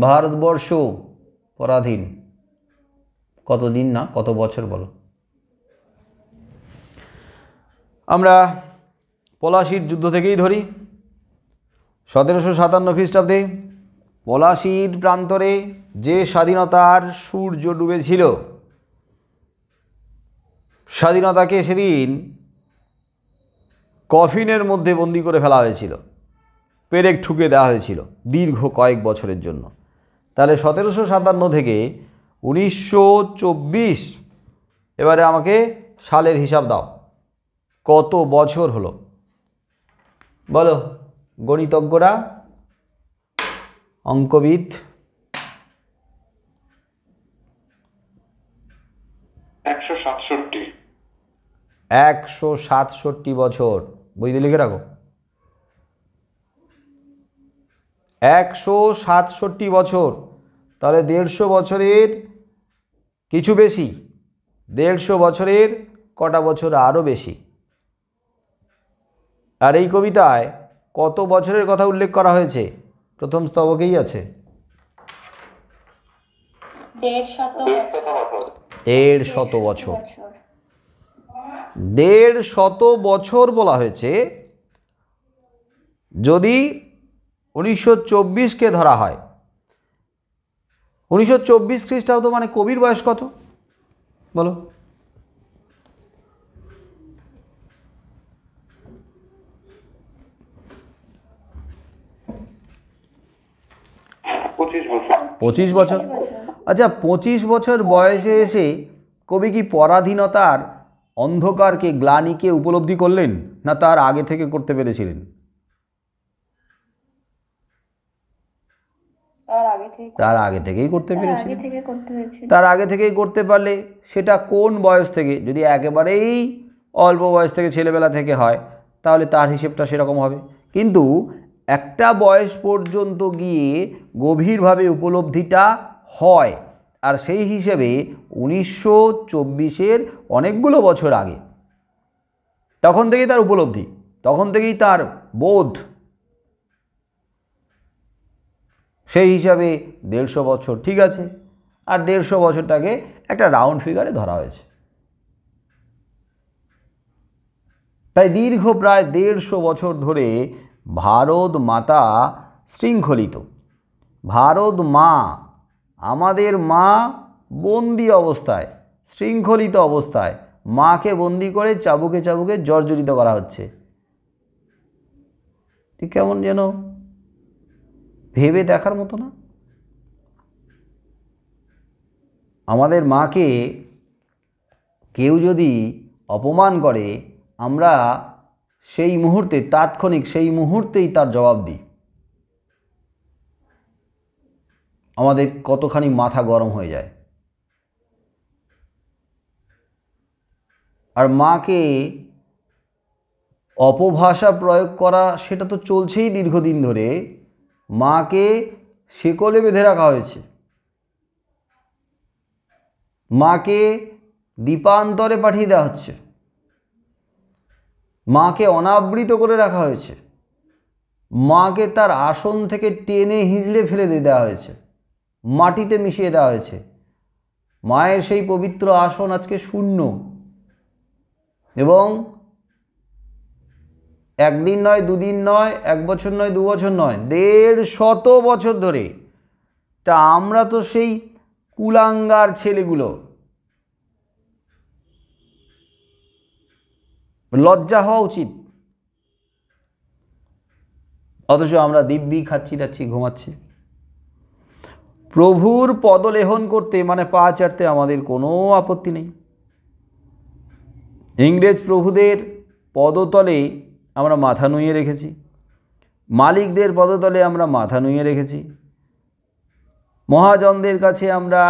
ভারতবর্ষ পরাধীন? কতদিন না, কত বছর বলো? আমরা পলাশির যুদ্ধ থেকেই ধরি। 1757 খ্রিস্টাব্দে পলাশির প্রান্তরে যে স্বাধীনতার সূর্য ডুবেছিল, স্বাধীনতাকে সেদিন কফিনের মধ্যে বন্দি করে ফেলা হয়েছিল, পেরেক ঠুকে দেওয়া হয়েছিল দীর্ঘ কয়েক বছরের জন্য। তাহলে 1757 থেকে 1924, এবারে আমাকে সালের হিসাব দাও, কত বছর হলো বলো গণিতজ্ঞরা, অঙ্কবিদ? 167 বছর। বইতে লিখে রাখো, 167 বছর। তাহলে 150 বছরের কিছু বেশি, 150 বছরের কটা বছর আরও বেশি। আর এই কবিতায় কত বছরের কথা উল্লেখ করা হয়েছে? প্রথম স্তবকেই আছে 150 বছর। 150 বছর বলা হয়েছে। যদি 1924কে ধরা হয়, 1924 খ্রিস্টাব্দ মানে কবির বয়স কত বলো? পঁচিশ বছর। আচ্ছা, 25 বছর বয়সে এসে কবি কি পরাধীনতার অন্ধকারকে, গ্লানিকে উপলব্ধি করলেন, না তার আগে থেকে করতে পেরেছিলেন? তার আগে থেকেই করতে পেরেছিলেন। তার আগে থেকেই করতে পারলে সেটা কোন বয়স থেকে? যদি একেবারেই অল্প বয়স থেকে, ছেলেবেলা থেকে হয়, তাহলে তার হিসেবটা সেরকম হবে। কিন্তু একটা বয়স পর্যন্ত গিয়ে গভীরভাবে উপলব্ধিটা হয়, আর সেই হিসেবে 1924-এর অনেকগুলো বছর আগে, তখন থেকেই তার উপলব্ধি, তখন থেকেই তার বোধ। সেই হিসাবে 150 বছর ঠিক আছে, আর 150 বছরটাকে একটা রাউন্ড ফিগারে ধরা হয়েছে। তাই দীর্ঘ প্রায় 150 বছর ধরে ভারত মাতা শৃঙ্খলিত, ভারত মা, আমাদের মা বন্দি অবস্থায়, শৃঙ্খলিত অবস্থায়, মাকে বন্দি করে চাবুকে চাবুকে জর্জরিত করা হচ্ছে। ঠিক কেমন যেন ভেবে দেখার মতো না? আমাদের মাকে কেউ যদি অপমান করে, আমরা সেই মুহূর্তে, তাৎক্ষণিক সেই মুহূর্তেই তার জবাব দিই। আমাদের কতখানি মাথা গরম হয়ে যায়। আর মাকে অপভাষা প্রয়োগ করা, সেটা তো চলছেই দীর্ঘদিন ধরে। মাকে শেকলে বেঁধে রাখা হয়েছে, মাকে দ্বীপান্তরে পাঠিয়ে দেওয়া হচ্ছে, মাকে অনাবৃত করে রাখা হয়েছে, মাকে তার আসন থেকে টেনে হিঁচড়ে ফেলে দেওয়া হয়েছে, মাটিতে মিশিয়ে দেওয়া হয়েছে। মায়ের সেই পবিত্র আসন আজকে শূন্য। এবং একদিন নয়, দুদিন নয়, 1 বছর নয়, 2 বছর নয়, 150 বছর ধরে। তা আমরা তো সেই কুলাঙ্গার ছেলেগুলো, লজ্জা হওয়া উচিত। অথচ আমরা দিব্যি খাচ্ছি, দাচ্ছি, ঘুমাচ্ছি। প্রভুর পদলেহন করতে, মানে পা চাটতে আমাদের কোনো আপত্তি নেই। ইংরেজ প্রভুদের পদতলে আমরা মাথা নুইয়ে রেখেছি, মালিকদের পদতলে আমরা মাথা নুইয়ে রেখেছি, মহাজনদের কাছে আমরা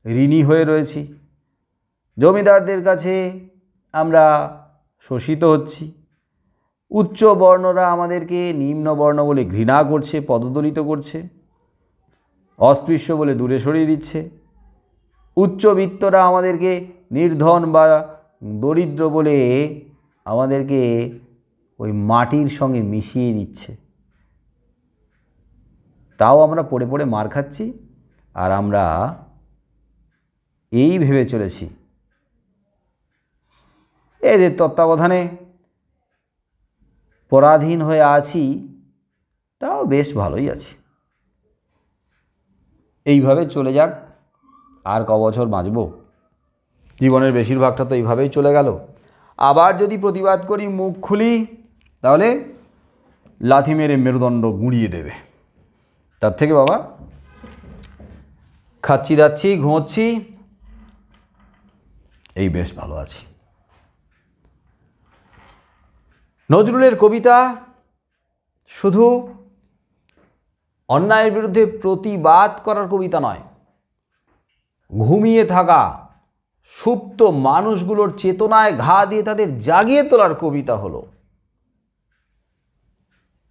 ঋণী হয়ে রয়েছি, জমিদারদের কাছে আমরা শোষিত হচ্ছি, উচ্চ বর্ণরা আমাদেরকে নিম্ন বর্ণ বলে ঘৃণা করছে, পদদলিত করছে, অস্পৃশ্য বলে দূরে সরিয়ে দিচ্ছে, উচ্চবিত্তরা আমাদেরকে নির্ধন বা দরিদ্র বলে আমাদেরকে ওই মাটির সঙ্গে মিশিয়ে দিচ্ছে। তাও আমরা পড়ে পড়ে মার খাচ্ছি। আর আমরা এই ভেবে চলেছি এদের তত্ত্বাবধানে পরাধীন হয়ে আছি, তাও বেশ ভালোই আছি। এইভাবে চলে যাক, আর ক বছর বাঁচব? জীবনের বেশিরভাগটা তো এইভাবেই চলে গেল। আবার যদি প্রতিবাদ করি, মুখ খুলি, তাহলে লাথি মেরে মেরুদণ্ড গুঁড়িয়ে দেবে। তার থেকে বাবা খাচ্ছি, দাচ্ছি, ঘুমোচ্ছি, এই বেশ ভালো আছি। নজরুলের কবিতা শুধু অন্যায়ের বিরুদ্ধে প্রতিবাদ করার কবিতা নয়, ঘুমিয়ে থাকা সুপ্ত মানুষগুলোর চেতনায় ঘা দিয়ে তাদের জাগিয়ে তোলার কবিতা হলো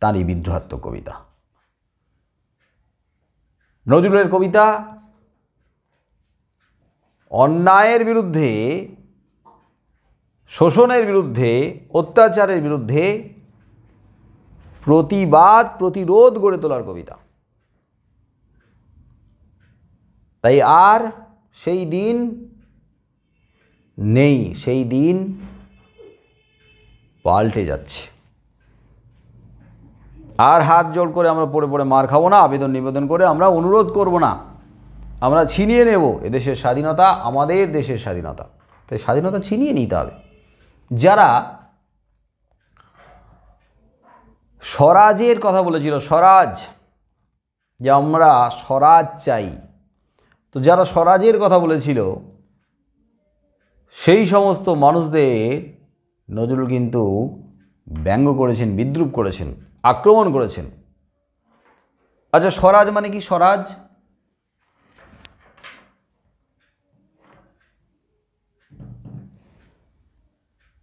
তারই বিদ্রোহাত্মক কবিতা। নজরুলের কবিতা অন্যায়ের বিরুদ্ধে, শোষণের বিরুদ্ধে, অত্যাচারের বিরুদ্ধে প্রতিবাদ, প্রতিরোধ গড়ে তোলার কবিতা। তাই আর সেই দিন নেই, সেই দিন পাল্টে যাচ্ছে। আর হাত জোড় করে আমরা পড়ে পড়ে মার খাবো না, আবেদন নিবেদন করে আমরা অনুরোধ করব না, আমরা ছিনিয়ে নেব এদেশের স্বাধীনতা, আমাদের দেশের স্বাধীনতা। তাই স্বাধীনতা ছিনিয়ে নিতে হবে। যারা স্বরাজের কথা বলেছিল, স্বরাজ, যে আমরা স্বরাজ চাই, তো যারা স্বরাজের কথা বলেছিল সেই সমস্ত মানুষদের নজরুল কিন্তু ব্যঙ্গ করেছেন, বিদ্রূপ করেছেন, আক্রমণ করেছেন। আচ্ছা, স্বরাজ মানে কি? স্বরাজ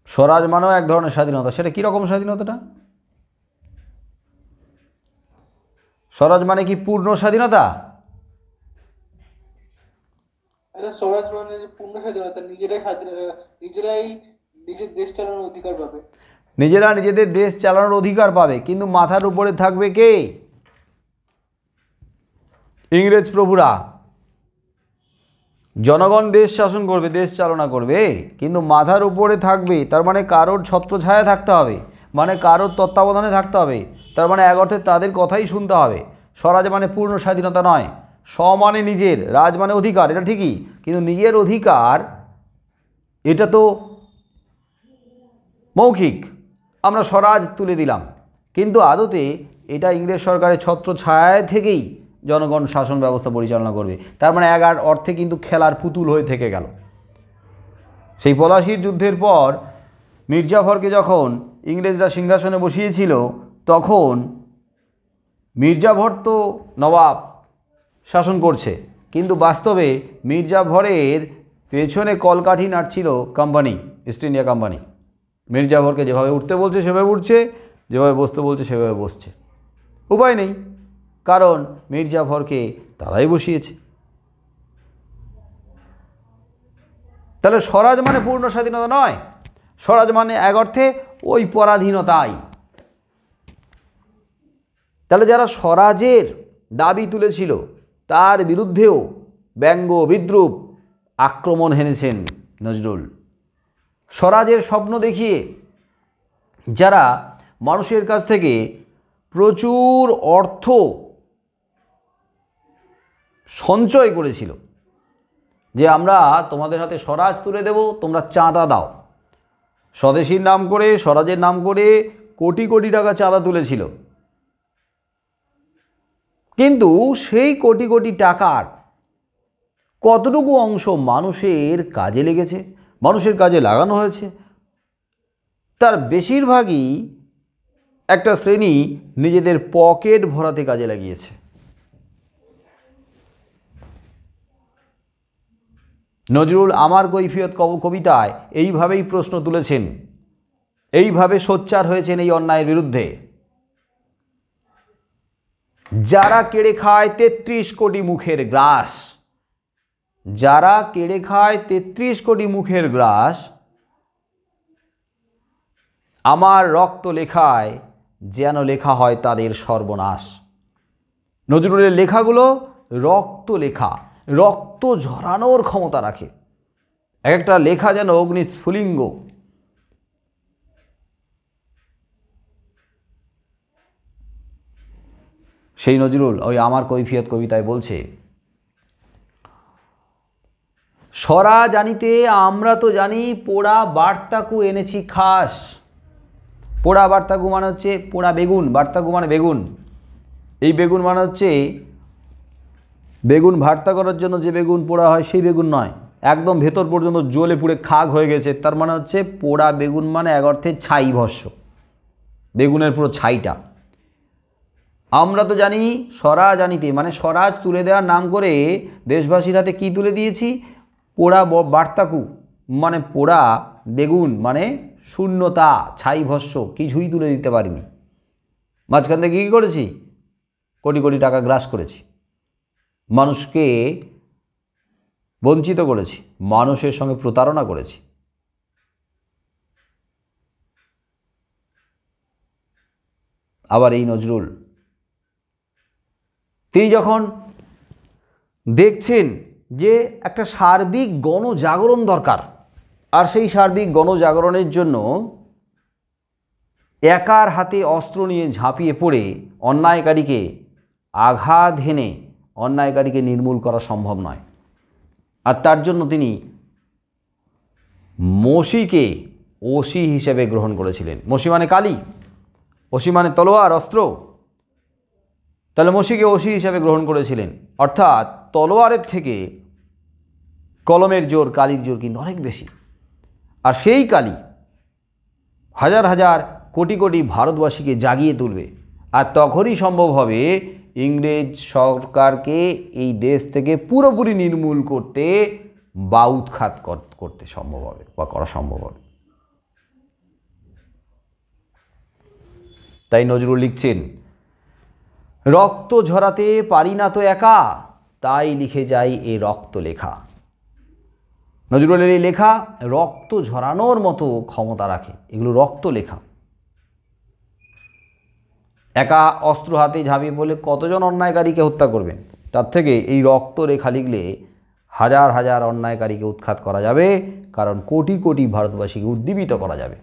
স্বরাজ মানেও এক ধরনের স্বাধীনতা। সেটা কীরকম স্বাধীনতাটা? স্বরাজ মানে কি পূর্ণ স্বাধীনতা? স্বরাজ মানে পূর্ণ স্বাধীনতা, নিজেরাই নিজের দেশ চালানোর অধিকার পাবে, নিজেরা নিজেদের দেশ চালানোর অধিকার পাবে, কিন্তু মাথার উপরে থাকবে কে? ইংরেজ প্রভুরা। জনগণ দেশ শাসন করবে, দেশ চালনা করবে, কিন্তু মাথার উপরে থাকবে, তার মানে কারোর ছত্রছায়া থাকতে হবে, মানে কারোর তত্ত্বাবধানে থাকতে হবে, তার মানে এক অর্থে তাদের কথাই শুনতে হবে। স্বরাজ মানে পূর্ণ স্বাধীনতা নয়। স্ব মানে নিজের, রাজ মানে অধিকার, এটা ঠিকই, কিন্তু নিজের অধিকার এটা তো মৌখিক, আমরা স্বরাজ তুলে দিলাম, কিন্তু আদতে এটা ইংরেজ সরকারের ছত্রছায়া থেকেই জনগণ শাসন ব্যবস্থা পরিচালনা করবে। তার মানে এক অর্থে কিন্তু খেলার পুতুল হয়ে থেকে গেল। সেই পলাশির যুদ্ধের পর মির্জাফরকে যখন ইংরেজরা সিংহাসনে বসিয়েছিল, তখন মির্জাফর তো নবাব শাসন করছে, কিন্তু বাস্তবে মির্জাফরের পেছনে কলকাঠি নাড়ছিল কোম্পানি, ইস্ট ইন্ডিয়া কোম্পানি। মির্জাফরকে যেভাবে উঠতে বলছে সেভাবে উঠছে, যেভাবে বসতে বলছে সেভাবে বসছে। উপায় নেই, কারণ মির্জাফরকে তারাই বসিয়েছে। তাহলে স্বরাজ মানে পূর্ণ স্বাধীনতা নয়, স্বরাজ মানে এক অর্থে ওই পরাধীনতাই। তাহলে যারা স্বরাজের দাবি তুলেছিল তার বিরুদ্ধেও ব্যঙ্গ, বিদ্রূপ, আক্রমণ হেনেছেন নজরুল। স্বরাজের স্বপ্ন দেখিয়ে যারা মানুষের কাছ থেকে প্রচুর অর্থ সঞ্চয় করেছিল, যে আমরা তোমাদের হাতে স্বরাজ তুলে দেব, তোমরা চাঁদা দাও, স্বদেশীর নাম করে, স্বরাজের নাম করে কোটি কোটি টাকা চাঁদা তুলেছিল, কিন্তু সেই কোটি কোটি টাকার কতটুকু অংশ মানুষের কাজে লেগেছে, মানুষের কাজে লাগানো হয়েছে? তার বেশিরভাগই একটা শ্রেণী নিজেদের পকেট ভরাতে কাজে লাগিয়েছে। নজরুল আমার কৈফিয়ত কবিতায় এইভাবেই প্রশ্ন তুলেছেন, এইভাবে সোচ্চার হয়েছেন এই অন্যায়ের বিরুদ্ধে। যারা কেড়ে খায় ৩৩ কোটি মুখের গ্রাস, যারা কেড়ে খায় ৩৩ কোটি মুখের গ্রাস, আমার রক্ত লেখায় যেন লেখা হয় তাদের সর্বনাশ। নজরুলের লেখাগুলো রক্ত লেখা, রক্ত ঝরানোর ক্ষমতা রাখে। এক একটা লেখা যেন অগ্নিস্ফুলিঙ্গ। সেই নজরুল ওই আমার কৈফিয়ত কবিতায় বলছে, সরা জানিতে আমরা তো জানি, পোড়া বার্তাকু এনেছি খাস। পোড়া বার্তাকু মানে হচ্ছে পোড়া বেগুন, বার্তাকু মানে বেগুন। এই বেগুন মানে হচ্ছে বেগুন ভর্তা করার জন্য যে বেগুন পোড়া হয় সেই বেগুন নয়, একদম ভেতর পর্যন্ত জ্বলে পুড়ে খাগ হয়ে গেছে, তার মানে হচ্ছে পোড়া বেগুন, মানে এক অর্থে ছাই ভস্য, বেগুনের পুরো ছাইটা। আমরা তো জানি, স্বরা জানিতে মানে স্বরাজ তুলে দেওয়ার নাম করে দেশবাসীর হাতে কী তুলে দিয়েছি? পোড়া বার্তাকু মানে পোড়া বেগুন, মানে শূন্যতা, ছাই ভস্য, কিছুই তুলে দিতে পারিনি। মাঝখান থেকে কী করেছি? কোটি কোটি টাকা গ্রাস করেছি, মানুষকে বঞ্চিত করেছি, মানুষের সঙ্গে প্রতারণা করেছি। আবার এই নজরুল তিনি যখন দেখছেন যে একটা সার্বিক গণজাগরণ দরকার, আর সেই সার্বিক গণজাগরণের জন্য একার হাতে অস্ত্র নিয়ে ঝাঁপিয়ে পড়ে অন্যায়কারীকে আঘাত হেনে অন্যায়কারীকে নির্মূল করা সম্ভব নয়। আর তার জন্য তিনি মসিকে ওসি হিসেবে গ্রহণ করেছিলেন। মসি মানে কালী, ওসি মানে তলোয়ার, অস্ত্র। তাহলে মসিকে ওসি হিসেবে গ্রহণ করেছিলেন। অর্থাৎ তলোয়ারের থেকে কলমের জোর, কালির জোর কিন্তু অনেক বেশি। আর সেই কালী হাজার হাজার কোটি কোটি ভারতবাসীকে জাগিয়ে তুলবে। আর তখনই সম্ভব হবে ইংরেজ সরকারকে এই দেশ থেকে পুরোপুরি নির্মূল করতে বা উৎখাত করতে সম্ভব হবে বা করা সম্ভব হবে। তাই নজরুল লিখছেন, রক্ত ঝরাতে পারি না তো একা, তাই লিখে যাই এ রক্ত লেখা। নজরুলের এই লেখা রক্ত ঝরানোর মতো ক্ষমতা রাখে। এগুলো রক্ত লেখা। একা অস্ত্র হাতে ঝাঁপিয়ে পড়লে কতজন অন্যায়কারীকে হত্যা করবেন? তার থেকে এই রক্ত রেখা লিখলে হাজার হাজার অন্যায়কারীকে উৎখাত করা যাবে, কারণ কোটি কোটি ভারতবাসীকে উদ্দীপিত করা যাবে।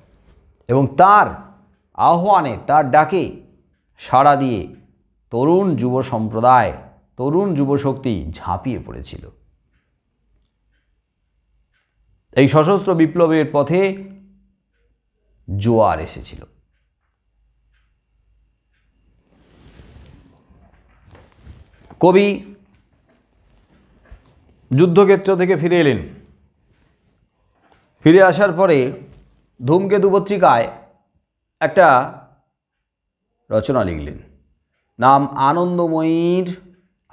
এবং তার আহ্বানে, তার ডাকে সাড়া দিয়ে তরুণ যুব সম্প্রদায়, তরুণ যুবশক্তি ঝাঁপিয়ে পড়েছিল। এই সশস্ত্র বিপ্লবের পথে জোয়ার এসেছিল। কবি যুদ্ধক্ষেত্র থেকে ফিরে এলেন। ফিরে আসার পরে ধূমকেতু পত্রিকায় একটা রচনা লিখলেন, নাম আনন্দময়ীর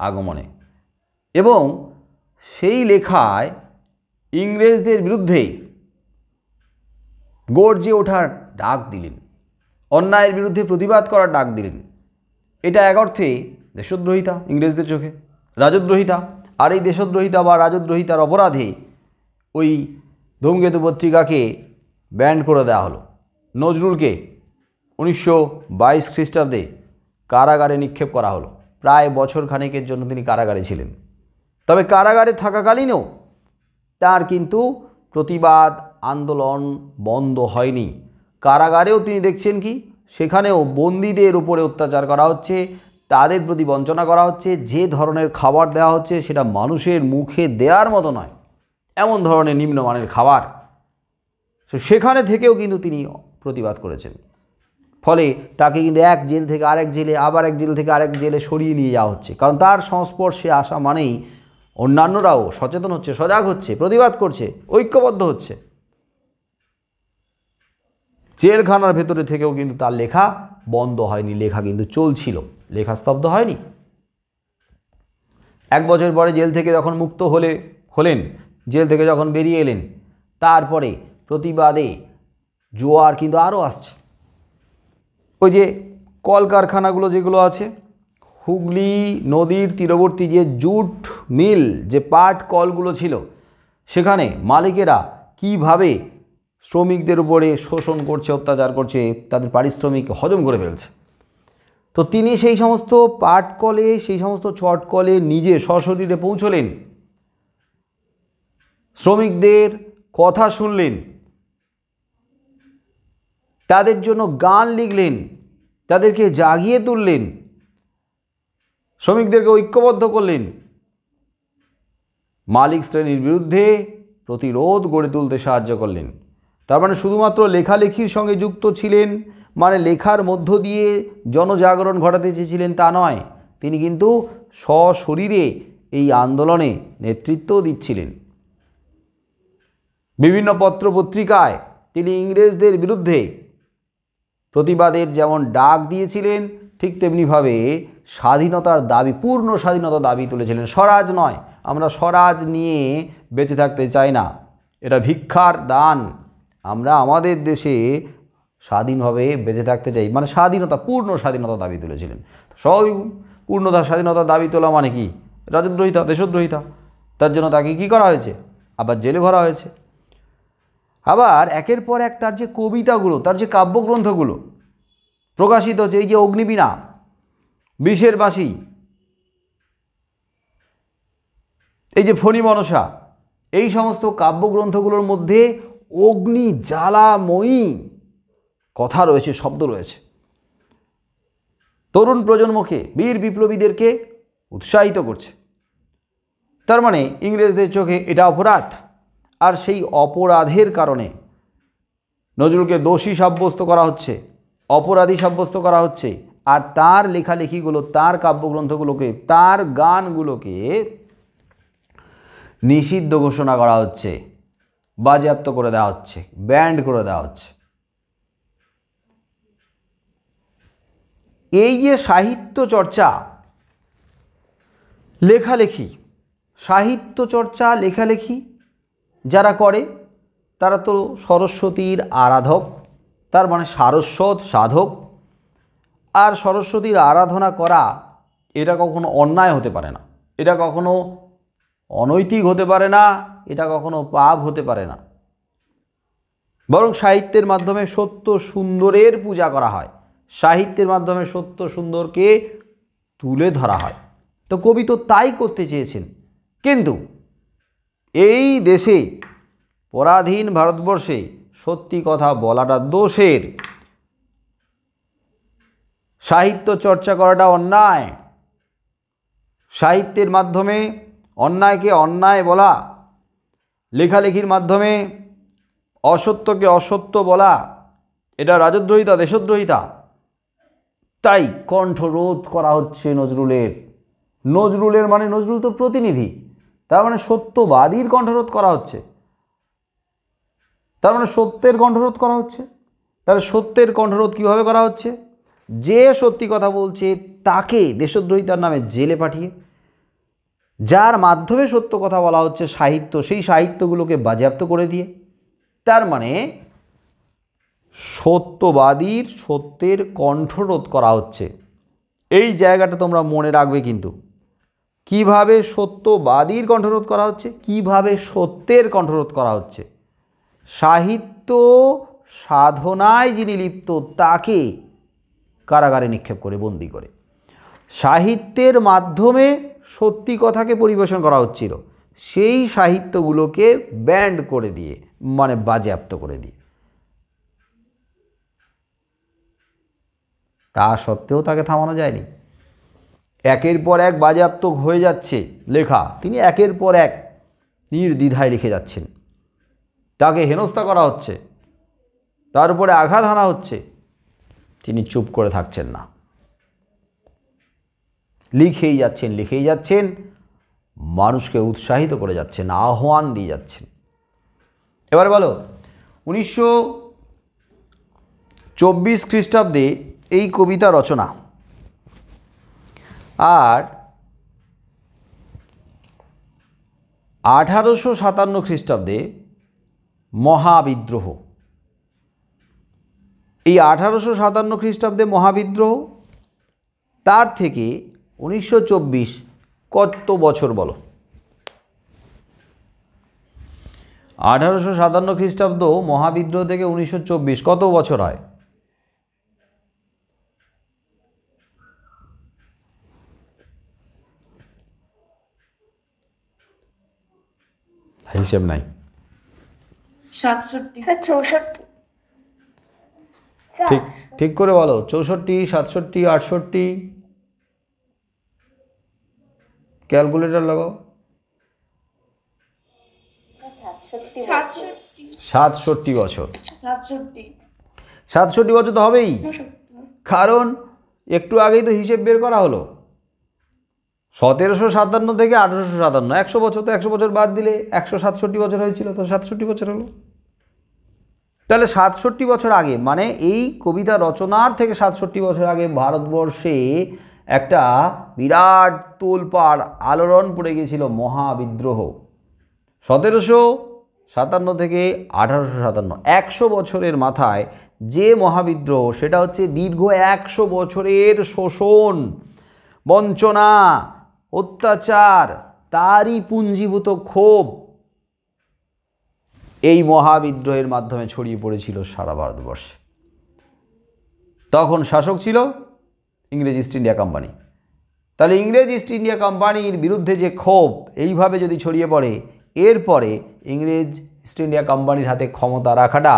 আগমনে। এবং সেই লেখায় ইংরেজদের বিরুদ্ধে গর্জে ওঠার ডাক দিলেন, অন্যায়ের বিরুদ্ধে প্রতিবাদ করার ডাক দিলেন। এটা এক অর্থে দেশদ্রোহিতা, ইংরেজদের চোখে রাজদ্রোহিতা। আর এই দেশদ্রোহিতা বা রাজদ্রোহিতার অপরাধে ওই ধূমকেতু পত্রিকাকে ব্যান্ড করে দেওয়া হলো। নজরুলকে 1922 খ্রিস্টাব্দে কারাগারে নিক্ষেপ করা হলো। প্রায় বছর খানেকের জন্য তিনি কারাগারে ছিলেন। তবে কারাগারে থাকাকালীনও তার কিন্তু প্রতিবাদ আন্দোলন বন্ধ হয়নি। কারাগারেও তিনি দেখছেন কি, সেখানেও বন্দীদের উপরে অত্যাচার করা হচ্ছে, তাদের প্রতি বঞ্চনা করা হচ্ছে। যে ধরনের খাবার দেওয়া হচ্ছে সেটা মানুষের মুখে দেওয়ার মতো নয়, এমন ধরনের নিম্নমানের খাবার। সেখানে থেকেও কিন্তু তিনি প্রতিবাদ করেছেন। ফলে তাকে কিন্তু এক জেল থেকে আরেক জেলে, আবার এক জেল থেকে আরেক জেলে সরিয়ে নিয়ে যাওয়া হচ্ছে। কারণ তার সংস্পর্শে আসা মানেই অন্যান্যরাও সচেতন হচ্ছে, সজাগ হচ্ছে, প্রতিবাদ করছে, ঐক্যবদ্ধ হচ্ছে। জেলখানার ভেতরে থেকেও কিন্তু তার লেখা বন্ধ হয়নি, লেখা কিন্তু চলছিল, লেখা স্তব্ধ হয়নি। এক বছর পরে জেল থেকে যখন মুক্ত হলেন, জেল থেকে যখন বেরিয়ে এলেন, তারপরে প্রতিবাদে জোয়ার কিন্তু আরও আসছে। ওই যে কলকারখানাগুলো যেগুলো আছে, হুগলি নদীর তীরবর্তী যে জুট মিল, যে পাট কলগুলো ছিল, সেখানে মালিকেরা কিভাবে শ্রমিকদের উপরে শোষণ করছে, অত্যাচার করছে, তাদের পারিশ্রমিক হজম করে ফেলছে। তো তিনি সেই সমস্ত পাট কলে, সেই সমস্ত চট কলে নিজে সশরীরে পৌঁছলেন, শ্রমিকদের কথা শুনলেন, তাদের জন্য গান লিখলেন, তাদেরকে জাগিয়ে তুললেন, শ্রমিকদেরকে ঐক্যবদ্ধ করলেন, মালিক শ্রেণীর বিরুদ্ধে প্রতিরোধ গড়ে তুলতে সাহায্য করলেন। তার মানে শুধুমাত্র লেখালেখির সঙ্গে যুক্ত ছিলেন মানে লেখার মধ্য দিয়ে জনজাগরণ ঘটাতে চেয়েছিলেন তা নয়, তিনি কিন্তু সশরীরে এই আন্দোলনে নেতৃত্বও দিচ্ছিলেন। বিভিন্ন পত্র পত্রিকায় তিনি ইংরেজদের বিরুদ্ধে প্রতিবাদের যেমন ডাক দিয়েছিলেন, ঠিক তেমনিভাবে স্বাধীনতার দাবি, পূর্ণ স্বাধীনতার দাবি তুলেছিলেন। স্বরাজ নয়, আমরা স্বরাজ নিয়ে বেঁচে থাকতে চাই না, এটা ভিক্ষার দান। আমরা আমাদের দেশে স্বাধীনভাবে বেঁচে থাকতে চাই, মানে স্বাধীনতা, পূর্ণ স্বাধীনতার দাবি তুলেছিলেন। সবই পূর্ণতা স্বাধীনতার দাবি তোলা মানে কি? রাজদ্রোহিতা, দেশদ্রোহিতা। তার জন্য তাকে কি করা হয়েছে? আবার জেলে ভরা হয়েছে। আবার একের পর এক তার যে কবিতাগুলো, তার যে কাব্যগ্রন্থগুলো প্রকাশিত হচ্ছে, এই যে অগ্নিবীণা, বিষের বাঁশি, এই যে ফণী মনসা, এই সমস্ত কাব্যগ্রন্থগুলোর মধ্যে অগ্নি জ্বালাময়ী কথা রয়েছে, শব্দ রয়েছে। তরুণ প্রজন্মকে, বীর বিপ্লবীদেরকে উৎসাহিত করছে। তার মানে ইংরেজদের চোখে এটা অপরাধ, আর সেই অপরাধের কারণে নজরুলকে দোষী সাব্যস্ত করা হচ্ছে, অপরাধী সাব্যস্ত করা হচ্ছে, আর তার লেখালেখিগুলো, তার কাব্যগ্রন্থগুলোকে, তার গানগুলোকে নিষিদ্ধ ঘোষণা করা হচ্ছে, বাজেয়াপ্ত করে দেওয়া হচ্ছে, ব্যান্ড করে দেওয়া হচ্ছে। এই যে সাহিত্য চর্চা, লেখালেখি, সাহিত্য চর্চা, লেখালেখি যারা করে তারা তো সরস্বতীর আরাধক, তার মানে সারস্বত সাধক। আর সরস্বতীর আরাধনা করা এটা কখনো অন্যায় হতে পারে না, এটা কখনো অনৈতিক হতে পারে না, এটা কখনো পাপ হতে পারে না। বরং সাহিত্যের মাধ্যমে সত্য সুন্দরের পূজা করা হয়, সাহিত্যের মাধ্যমে সত্য সুন্দরকে তুলে ধরা হয়। তো কবি তো তাই করতে চেয়েছেন, কিন্তু এই দেশে, পরাধীন ভারতবর্ষে সত্যি কথা বলাটা দোষের, সাহিত্য চর্চা করাটা অন্যায়, সাহিত্যের মাধ্যমে অন্যায়কে অন্যায় বলা, লেখালেখির মাধ্যমে অসত্যকে অসত্য বলা, এটা রাজদ্রোহিতা, দেশদ্রোহিতা। তাই কণ্ঠরোধ করা হচ্ছে নজরুলের। নজরুলের মানে নজরুল তো প্রতিনিধি, তার মানে সত্যবাদীর কণ্ঠরোধ করা হচ্ছে, তার মানে সত্যের কণ্ঠরোধ করা হচ্ছে। তাহলে সত্যের কণ্ঠরোধ কীভাবে করা হচ্ছে? যে সত্যি কথা বলছে তাকে দেশদ্রোহিতার নামে জেলে পাঠিয়ে, যার মাধ্যমে সত্য কথা বলা হচ্ছে সাহিত্য, সেই সাহিত্যগুলোকে বাজেয়াপ্ত করে দিয়ে। তার মানে সত্যবাদীর, সত্যের কণ্ঠরোধ করা হচ্ছে। এই জায়গাটা তোমরা মনে রাখবে কিন্তু, কিভাবে সত্যবাদীর কণ্ঠরোধ করা হচ্ছে, কিভাবে সত্যের কণ্ঠরোধ করা হচ্ছে। সাহিত্য সাধনায় যিনি লিপ্ত তাকে কারাগারে নিক্ষেপ করে, বন্দি করে। সাহিত্যের মাধ্যমে সত্যি কথাকে পরিবেশন করা হচ্ছিল, সেই সাহিত্যগুলোকে ব্যান্ড করে দিয়ে, মানে বাজেয়াপ্ত করে দিয়ে। তা সত্ত্বেও তাকে থামানো যায়নি। একের পর এক বাজেয়াপ্ত হয়ে যাচ্ছে লেখা, তিনি একের পর এক নির্দ্বিধায় লিখে যাচ্ছেন। তাকে হেনস্থা করা হচ্ছে, তার উপরে আঘাত হানা হচ্ছে, তিনি চুপ করে থাকছেন না, লিখেই যাচ্ছেন, লিখেই যাচ্ছেন, মানুষকে উৎসাহিত করে যাচ্ছেন, আহ্বান দিয়ে যাচ্ছেন। এবার বলো, 1924 খ্রিস্টাব্দে এই কবিতা রচনা, আর 1857 খ্রিস্টাব্দে মহাবিদ্রোহ। এই 1857 খ্রিস্টাব্দে মহাবিদ্রোহ, তার থেকে 1924 কত বছর বলো? 1857 খ্রিস্টাব্দ মহাবিদ্রোহ থেকে 1924 কত বছর হয়? হিসেব নাই। 67 ঠিক ঠিক করে বলো, 64, 67, 68, ক্যালকুলেটর লাগাও। 67 বছর। 67 বছর তো হবেই, কারণ একটু আগেই তো হিসেব বের করা হলো। 1757 থেকে 1857, 100 বছর, তো 100 বছর বাদ দিলে 167 বছর হয়েছিল, তো 67 বছর হলো। তাহলে 67 বছর আগে, মানে এই কবিতা রচনার থেকে 67 বছর আগে ভারতবর্ষে একটা বিরাট তোলপাড় আলোড়ন পড়ে গিয়েছিল, মহাবিদ্রোহ। 1757 থেকে 1857, 100 বছরের মাথায় যে মহাবিদ্রোহ, সেটা হচ্ছে দীর্ঘ 100 বছরের শোষণ, বঞ্চনা, অত্যাচার, তারই পুঞ্জীভূত ক্ষোভ এই মহাবিদ্রোহের মাধ্যমে ছড়িয়ে পড়েছিল সারা ভারতবর্ষে। তখন শাসক ছিল ইংরেজ ইস্ট ইন্ডিয়া কোম্পানি। তাহলে ইংরেজ ইস্ট ইন্ডিয়া কোম্পানির বিরুদ্ধে যে ক্ষোভ এইভাবে যদি ছড়িয়ে পড়ে, এরপরে ইংরেজ ইস্ট ইন্ডিয়া কোম্পানির হাতে ক্ষমতা রাখাটা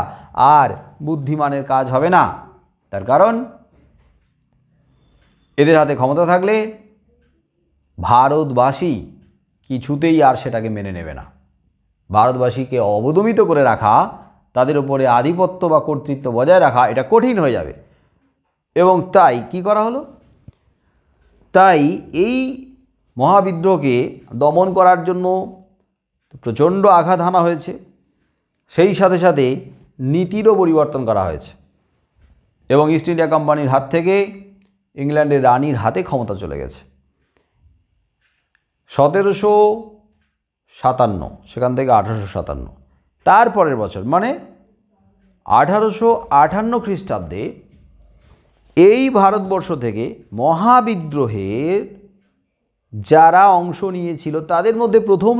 আর বুদ্ধিমানের কাজ হবে না। তার কারণ এদের হাতে ক্ষমতা থাকলে ভারতবাসী কিছুতেই আর সেটাকে মেনে নেবে না। ভারতবাসীকে অবদমিত করে রাখা, তাদের উপরে আধিপত্য বা কর্তৃত্ব বজায় রাখা, এটা কঠিন হয়ে যাবে। এবং তাই কি করা হলো, তাই এই মহাবিদ্রোহকে দমন করার জন্য প্রচণ্ড আঘাত হানা হয়েছে। সেই সাথে সাথে নীতিরও পরিবর্তন করা হয়েছে এবং ইস্ট ইন্ডিয়া কোম্পানির হাত থেকে ইংল্যান্ডের রানীর হাতে ক্ষমতা চলে গেছে। 1757, সেখান থেকে 1857, তারপরের বছর মানে 1858 খ্রিস্টাব্দে এই ভারতবর্ষ থেকে মহাবিদ্রোহের যারা অংশ নিয়েছিল তাদের মধ্যে প্রথম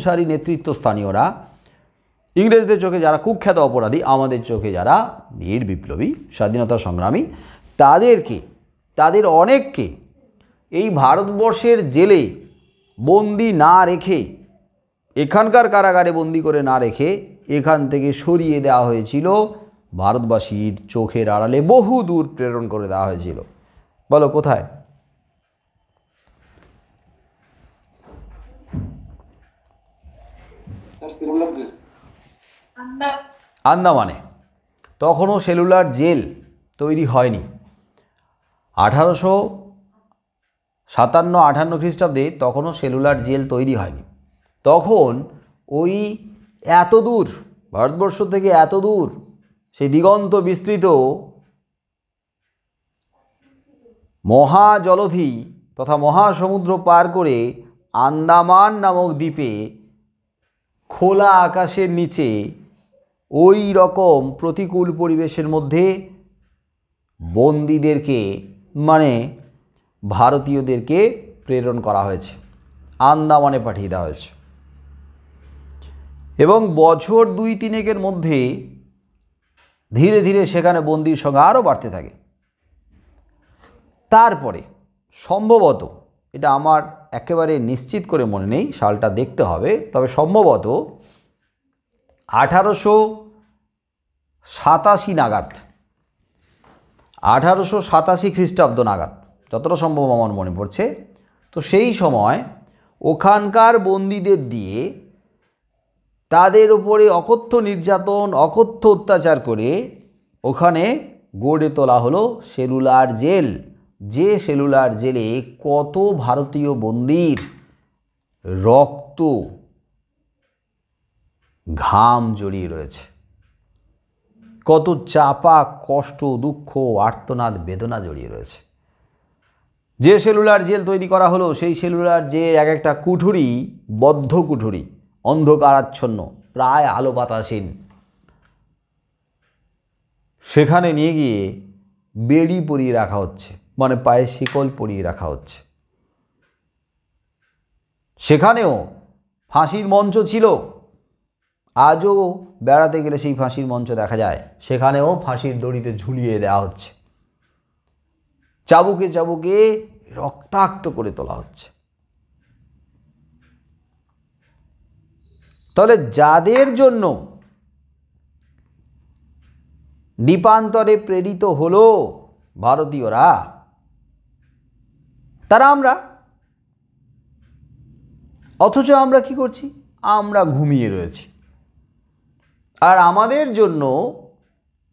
সারি নেতৃত্বস্থানীয়রা, ইংরেজদের চোখে যারা কুখ্যাত অপরাধী, আমাদের চোখে যারা বীর বিপ্লবী স্বাধীনতা সংগ্রামী, তাদের অনেককে এই ভারতবর্ষের জেলে বন্দি না রেখে, এখানকার কারাগারে বন্দি করে না রেখে এখান থেকে সরিয়ে দেওয়া হয়েছিল, ভারতবাসীর চোখের আড়ালে বহু দূর প্রেরণ করে দেওয়া হয়েছিল। বলো কোথায়? আন্দামানে। তখনও সেলুলার জেল তৈরি হয়নি। 1857-58 খ্রিস্টাব্দে তখনও সেলুলার জেল তৈরি হয়নি। তখন ওই এত দূর, ভারতবর্ষ থেকে এত দূর, সেই দিগন্ত বিস্তৃত মহাজলধি তথা মহাসমুদ্র পার করে আন্দামান নামক দ্বীপে খোলা আকাশের নিচে ওই রকম প্রতিকূল পরিবেশের মধ্যে বন্দীদেরকে মানে ভারতীয়দেরকে প্রেরণ করা হয়েছে, আন্দামানে পাঠিয়ে দেওয়া হয়েছে। এবং বছর 2-3 মধ্যে ধীরে ধীরে সেখানে বন্দির সংখ্যা আরও বাড়তে থাকে। তারপরে সম্ভবত, এটা আমার একেবারে নিশ্চিত করে মনে নেই, সালটা দেখতে হবে, তবে সম্ভবত 1887 নাগাদ, 1887 খ্রিস্টাব্দ নাগাদ যতটা সম্ভব আমার মনে পড়ছে, তো সেই সময় ওখানকার বন্দীদের দিয়ে তাদের উপরে অকথ্য নির্যাতন, অকথ্য অত্যাচার করে ওখানে গড়ে তোলা হলো সেলুলার জেল। যে সেলুলার জেলে কত ভারতীয় বন্দীর রক্ত, ঘাম জড়িয়ে রয়েছে, কত চাপা কষ্ট, দুঃখ, আর্তনাদ, বেদনা জড়িয়ে রয়েছে। যে সেলুলার জেল তৈরি করা হলো, সেই সেলুলার জেল এক একটা কুঠুরি, বদ্ধ কুঠুরি, অন্ধকারাচ্ছন্ন, প্রায় আলো বাতাসহীন। সেখানে নিয়ে গিয়ে বেড়ি পরিয়ে রাখা হচ্ছে, মানে পায়ে শিকল পরিয়ে রাখা হচ্ছে। সেখানেও ফাঁসির মঞ্চ ছিল, আজও বেড়াতে গেলে সেই ফাঁসির মঞ্চ দেখা যায়। সেখানেও ফাঁসির দড়িতে ঝুলিয়ে দেওয়া হচ্ছে, চাবুকে চাবুকে রক্তাক্ত করে তোলা হচ্ছে। তাহলে যাদের জন্য দ্বীপান্তরে প্রেরিত হলো ভারতীয়রা, তারা আমরা। অথচ আমরা কি করছি? আমরা ঘুমিয়ে রয়েছি। আর আমাদের জন্য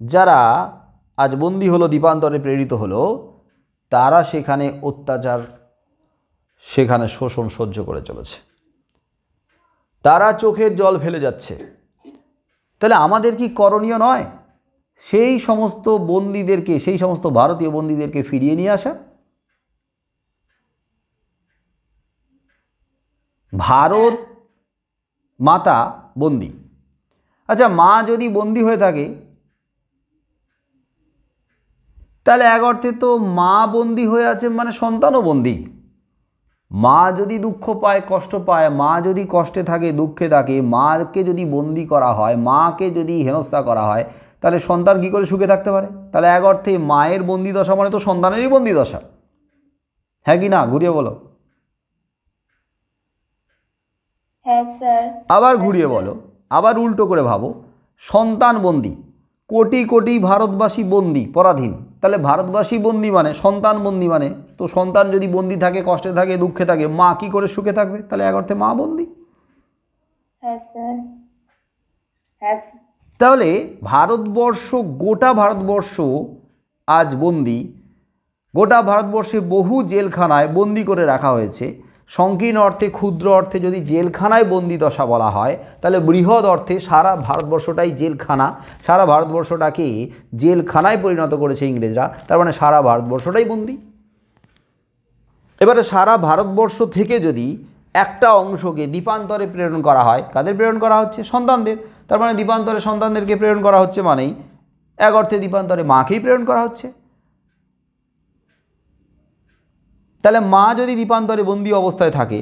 যারা আজ বন্দী হলো, দ্বীপান্তরে প্রেরিত হলো, তারা সেখানে অত্যাচার, সেখানে শোষণ সহ্য করে চলেছে, তারা চোখের জল ফেলে যাচ্ছে। তাহলে আমাদের কি করণীয় নয় সেই সমস্ত বন্দীদেরকে, সেই সমস্ত ভারতীয় বন্দীদেরকে ফিরিয়ে নিয়ে আসা? ভারত মাতা বন্দী। আচ্ছা, মা যদি বন্দী হয়ে থাকে, তাহলে এক অর্থে তো মা বন্দী হয়ে আছে, মানে সন্তানও বন্দী। মা যদি দুঃখ পায়, কষ্ট পায়, মা যদি কষ্টে থাকে, দুঃখে থাকে, মাকে যদি বন্দী করা হয়, মাকে যদি হেনস্থা করা হয়, তাহলে সন্তান কী করে সুখে থাকতে পারে? তাহলে এক অর্থে মায়ের বন্দী দশা মানে তো সন্তানেরই বন্দী দশা, হ্যাঁ কি না? ঘুরিয়ে বলো। হ্যাঁ স্যার। আবার ঘুরিয়ে বলো, আবার উল্টো করে ভাবো, সন্তান বন্দী কোটি কোটি ভারতবাসী বন্দি পরাধীন। তাহলে ভারতবাসী বন্দি মানে সন্তান বন্দি, মানে তো সন্তান যদি বন্দি থাকে, কষ্টে থাকে, দুঃখে থাকে, মা কি করে সুখে থাকবে? তাহলে এক অর্থে মা বন্দি। হ্যাঁ স্যার, হ্যাঁ স্যার। তাহলে ভারতবর্ষ, গোটা ভারতবর্ষ আজ বন্দি। গোটা ভারতবর্ষে বহু জেলখানায় বন্দি করে রাখা হয়েছে। সংকীর্ণ অর্থে, ক্ষুদ্র অর্থে যদি জেলখানায় বন্দি দশা বলা হয়, তাহলে বৃহৎ অর্থে সারা ভারতবর্ষটাই জেলখানা। সারা ভারতবর্ষটাকে জেলখানায় পরিণত করেছে ইংরেজরা, তার মানে সারা ভারতবর্ষটাই বন্দি। এবারে সারা ভারতবর্ষ থেকে যদি একটা অংশকে দ্বীপান্তরে প্রেরণ করা হয়, কাদের প্রেরণ করা হচ্ছে? সন্তানদের। তার মানে দ্বীপান্তরে সন্তানদেরকে প্রেরণ করা হচ্ছে, মানেই এক অর্থে দ্বীপান্তরে মাকেই প্রেরণ করা হচ্ছে। তাহলে মা যদি দ্বীপান্তরে বন্দি অবস্থায় থাকে,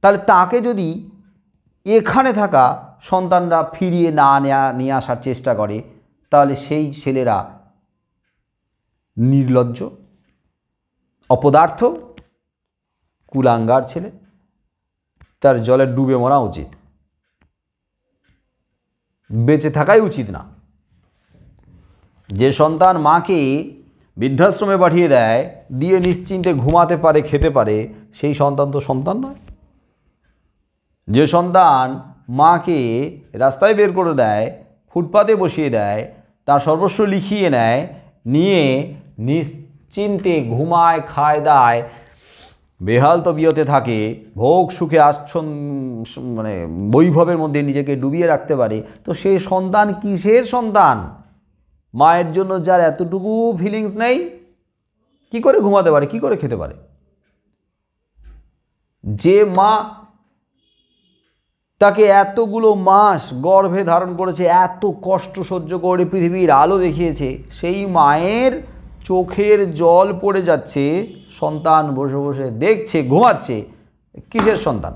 তাহলে তাকে যদি এখানে থাকা সন্তানরা ফিরিয়ে না নিয়ে আসার চেষ্টা করে, তাহলে সেই ছেলেরা নির্লজ্জ, অপদার্থ, কুলাঙ্গার ছেলে, তার জলে ডুবে মরা উচিত, বেঁচে থাকাই উচিত না। যে সন্তান মাকে বৃদ্ধাশ্রমে পাঠিয়ে দেয়, দিয়ে নিশ্চিন্তে ঘুমাতে পারে, খেতে পারে, সেই সন্তান তো সন্তান নয়। যে সন্তান মাকে রাস্তায় বের করে দেয়, ফুটপাতে বসিয়ে দেয়, তার সর্বস্ব লিখিয়ে নেয়, নিয়ে নিশ্চিন্তে ঘুমায়, খায়, দায়, বেহাল তবিয়তে থাকে, ভোগ সুখে মানে বৈভবের মধ্যে নিজেকে ডুবিয়ে রাখতে পারে, তো সেই সন্তান কিসের সন্তান? মায়ের জন্য যার এতটুকু ফিলিংস নেই, কি করে ঘুমাতে পারে, কি করে খেতে পারে? যে মা তাকে এতগুলো মাস গর্ভে ধারণ করেছে, এত কষ্ট সহ্য করে পৃথিবীর আলো দেখিয়েছে, সেই মায়ের চোখের জল পড়ে যাচ্ছে, সন্তান বসে বসে দেখছে, ঘুমাচ্ছে, কিসের সন্তান?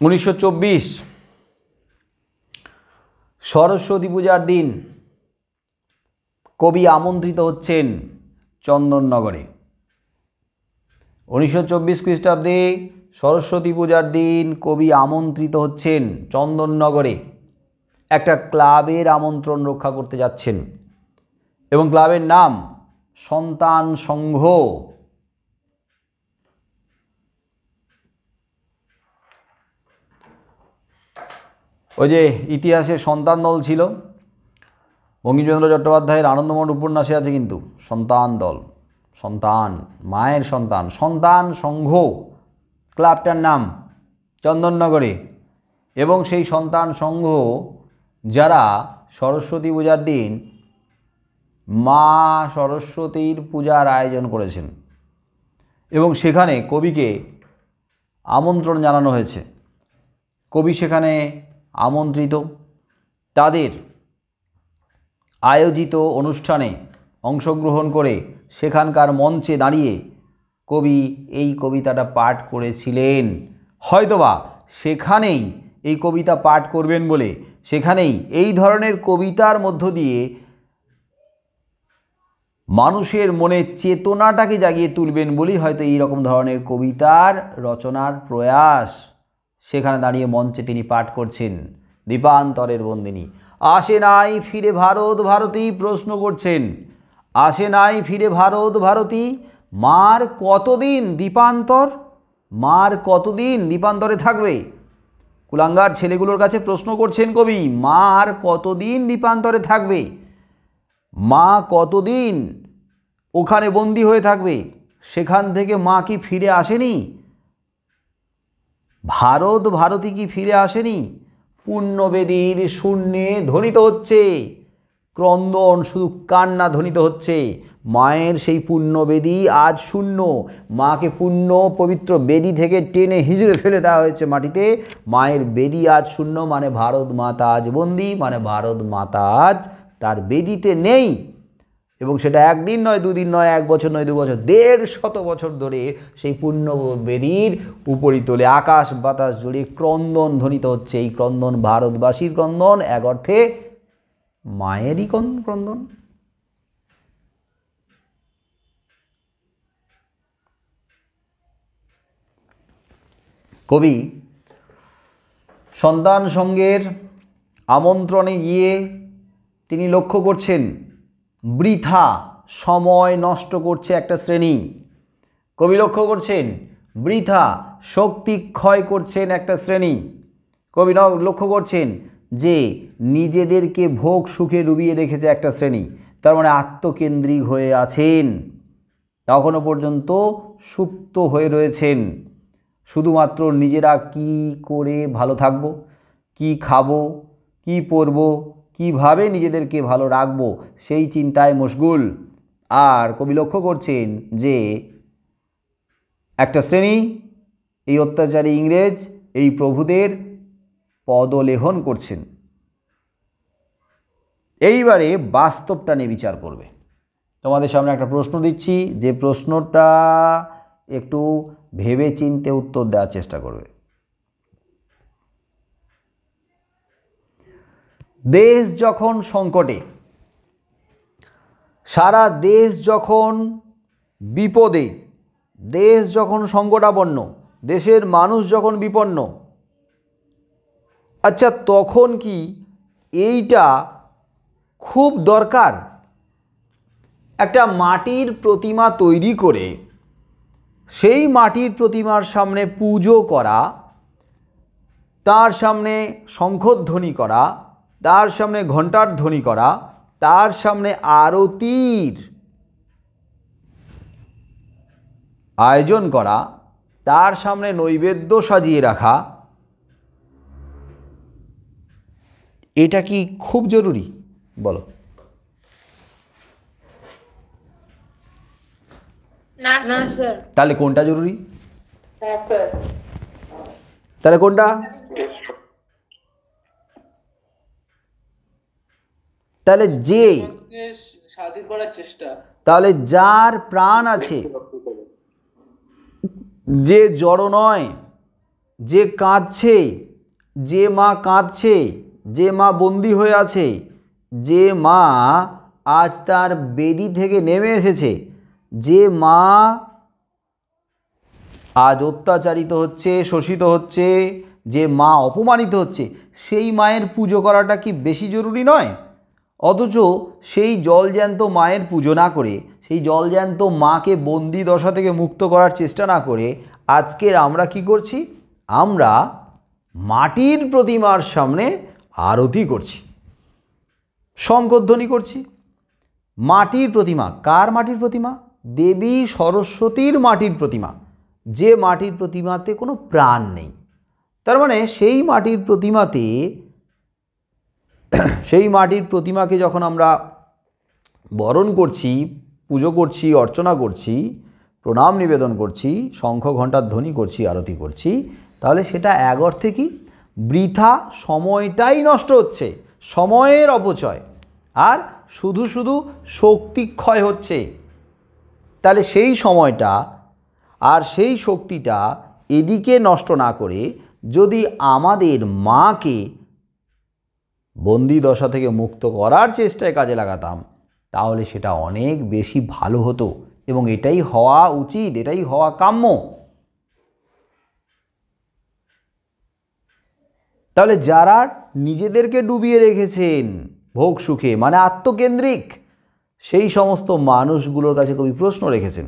উনিশশো 24 সরস্বতী পূজার দিন কবি আমন্ত্রিত হচ্ছেন চন্দননগরে। 1924 খ্রিস্টাব্দে সরস্বতী পূজার দিন কবি আমন্ত্রিত হচ্ছেন চন্দননগরে। একটা ক্লাবের আমন্ত্রণ রক্ষা করতে যাচ্ছেন, এবং ক্লাবের নাম সন্তান সংঘ। ওই যে ইতিহাসে সন্তান দল ছিল, বঙ্কিমচন্দ্র চট্টোপাধ্যায়ের আনন্দমঠ উপন্যাসে আছে কিন্তু সন্তান দল, সন্তান, মায়ের সন্তান, সন্তান সংঘ ক্লাবটার নাম চন্দননগরে। এবং সেই সন্তান সংঘ যারা সরস্বতী পূজার দিন মা সরস্বতীর পূজার আয়োজন করেছেন, এবং সেখানে কবিকে আমন্ত্রণ জানানো হয়েছে। কবি সেখানে আমন্ত্রিত। তাদের আয়োজিত অনুষ্ঠানে অংশগ্রহণ করে সেখানকার মঞ্চে দাঁড়িয়ে কবি এই কবিতাটা পাঠ করেছিলেন। হয়তোবা সেখানেই এই কবিতা পাঠ করবেন বলে, সেখানেই এই ধরনের কবিতার মধ্য দিয়ে মানুষের মনে চেতনাটাকে জাগিয়ে তুলবেন বলেই হয়তো এই রকম ধরনের কবিতার রচনার প্রয়াস। সেখানে দাঁড়িয়ে মঞ্চে তিনি পাঠ করছেন দ্বীপান্তরের বন্দিনী। আসে নাই ফিরে ভারত ভারতী, প্রশ্ন করছেন, আসে নাই ফিরে ভারত ভারতী, মার কতদিন দ্বীপান্তর, মার কতদিন দ্বীপান্তরে থাকবে? কুলাঙ্গার ছেলেগুলোর কাছে প্রশ্ন করছেন কবি, মার কতদিন দ্বীপান্তরে থাকবে, মা কতদিন ওখানে বন্দি হয়ে থাকবে? সেখান থেকে মা কি ফিরে আসেনি? ভারত ভারতী কি ফিরে আসেনি? পুণ্যবেদীর শূন্যে ধ্বনিত হচ্ছে ক্রন্দন, শুধু কান্না ধ্বনিত হচ্ছে। মায়ের সেই পুণ্যবেদী আজ শূন্য। মাকে পুণ্য পবিত্র বেদী থেকে টেনে হিজড়ে ফেলে দেওয়া হয়েছে মাটিতে। মায়ের বেদী আজ শূন্য, মানে ভারত মাতা আজ বন্দী, মানে ভারত মাতা আজ তার বেদীতে নেই। এবং সেটা একদিন নয়, দুদিন নয়, 1 বছর নয়, 2 বছর, 150 বছর ধরে সেই পুণ্য বেদীর উপরিতলে আকাশ বাতাস জুড়ে ক্রন্দন ধ্বনিত হচ্ছে। এই ক্রন্দন ভারতবাসীর ক্রন্দন, এক অর্থে মায়েরই ক্রন্দন। কবি সন্তান সঙ্গের আমন্ত্রণে গিয়ে তিনি লক্ষ্য করছেন বৃথা সময় নষ্ট করছে একটা শ্রেণী। কবি লক্ষ্য করছেন বৃথা শক্তি ক্ষয় করছেন একটা শ্রেণী। কবি লক্ষ্য করছেন যে নিজেদেরকে ভোগ সুখে ডুবিয়ে রেখেছে একটা শ্রেণী, তার মানে আত্মকেন্দ্রিক হয়ে আছেন, তখনও পর্যন্ত সুপ্ত হয়ে রয়েছেন, শুধুমাত্র নিজেরা কি করে ভালো থাকব, কি খাবো, কি পরবো, কিভাবে নিজেদেরকে ভালো রাখবো সেই চিন্তায় মশগুল। আর কবি লক্ষ্য করছেন যে একটা শ্রেণী এই অত্যাচারী ইংরেজ এই প্রভুদের পদলেহন করছেন। এইবারে বাস্তবটা নিয়ে বিচার করবে। তোমাদের সামনে একটা প্রশ্ন দিচ্ছি, যে প্রশ্নটা একটু ভেবে চিন্তে উত্তর দেওয়ার চেষ্টা করবে। দেশ যখন সংকটে, সারা দেশ যখন বিপদে, দেশ যখন সংকটাপন্ন, দেশের মানুষ যখন বিপন্ন, আচ্ছা তখন কি এইটা খুব দরকার একটা মাটির প্রতিমা তৈরি করে সেই মাটির প্রতিমার সামনে পুজো করা, তার সামনে শঙ্খধ্বনি করা, তার সামনে ঘণ্টার ধ্বনি করা, তার সামনে আরতির আয়োজন করা, তার সামনে নৈবেদ্য সাজিয়ে রাখা, এটা কি খুব জরুরি? বলো। না স্যার। তাহলে কোনটা জরুরি? হ্যাঁ স্যার। তাহলে কোনটা? তাহলে যে স্বাধীন করার চেষ্টা, তাহলে যার প্রাণ আছে, যে জড় নয়, যে কাঁদছে, যে মা কাঁদছে, যে মা বন্দী হয়ে আছে, যে মা আজ তার বেদি থেকে নেমে এসেছে, যে মা আজ অত্যাচারিত হচ্ছে, শোষিত হচ্ছে, যে মা অপমানিত হচ্ছে, সেই মায়ের পুজো করাটা কি বেশি জরুরি নয়? অথচ সেই জলজ্যান্ত মায়ের পুজো না করে, সেই জলজ্যান্ত মাকে বন্দি দশা থেকে মুক্ত করার চেষ্টা না করে আজকের আমরা কি করছি? আমরা মাটির প্রতিমার সামনে আরতি করছি, শঙ্খধ্বনি করছি। মাটির প্রতিমা, কার মাটির প্রতিমা? দেবী সরস্বতীর মাটির প্রতিমা, যে মাটির প্রতিমাতে কোনো প্রাণ নেই। তার মানে সেই মাটির প্রতিমাতে, সেই মাটির প্রতিমাকে যখন আমরা বরণ করছি, পুজো করছি, অর্চনা করছি, প্রণাম নিবেদন করছি, শঙ্খ ঘণ্টার ধ্বনি করছি, আরতি করছি, তাহলে সেটা এক অর্থে কি বৃথা সময়টাই নষ্ট হচ্ছে, সময়ের অপচয়, আর শুধু শুধু শক্তি ক্ষয় হচ্ছে। তাহলে সেই সময়টা আর সেই শক্তিটা এদিকে নষ্ট না করে যদি আমাদের মাকে বন্দি দশা থেকে মুক্ত করার চেষ্টায় কাজে লাগাতাম, তাহলে সেটা অনেক বেশি ভালো হতো এবং এটাই হওয়া উচিত, এটাই হওয়া কাম্য। তাহলে যারা নিজেদেরকে ডুবিয়ে রেখেছেন ভোগ সুখে, মানে আত্মকেন্দ্রিক, সেই সমস্ত মানুষগুলোর কাছে কবি প্রশ্ন রেখেছেন।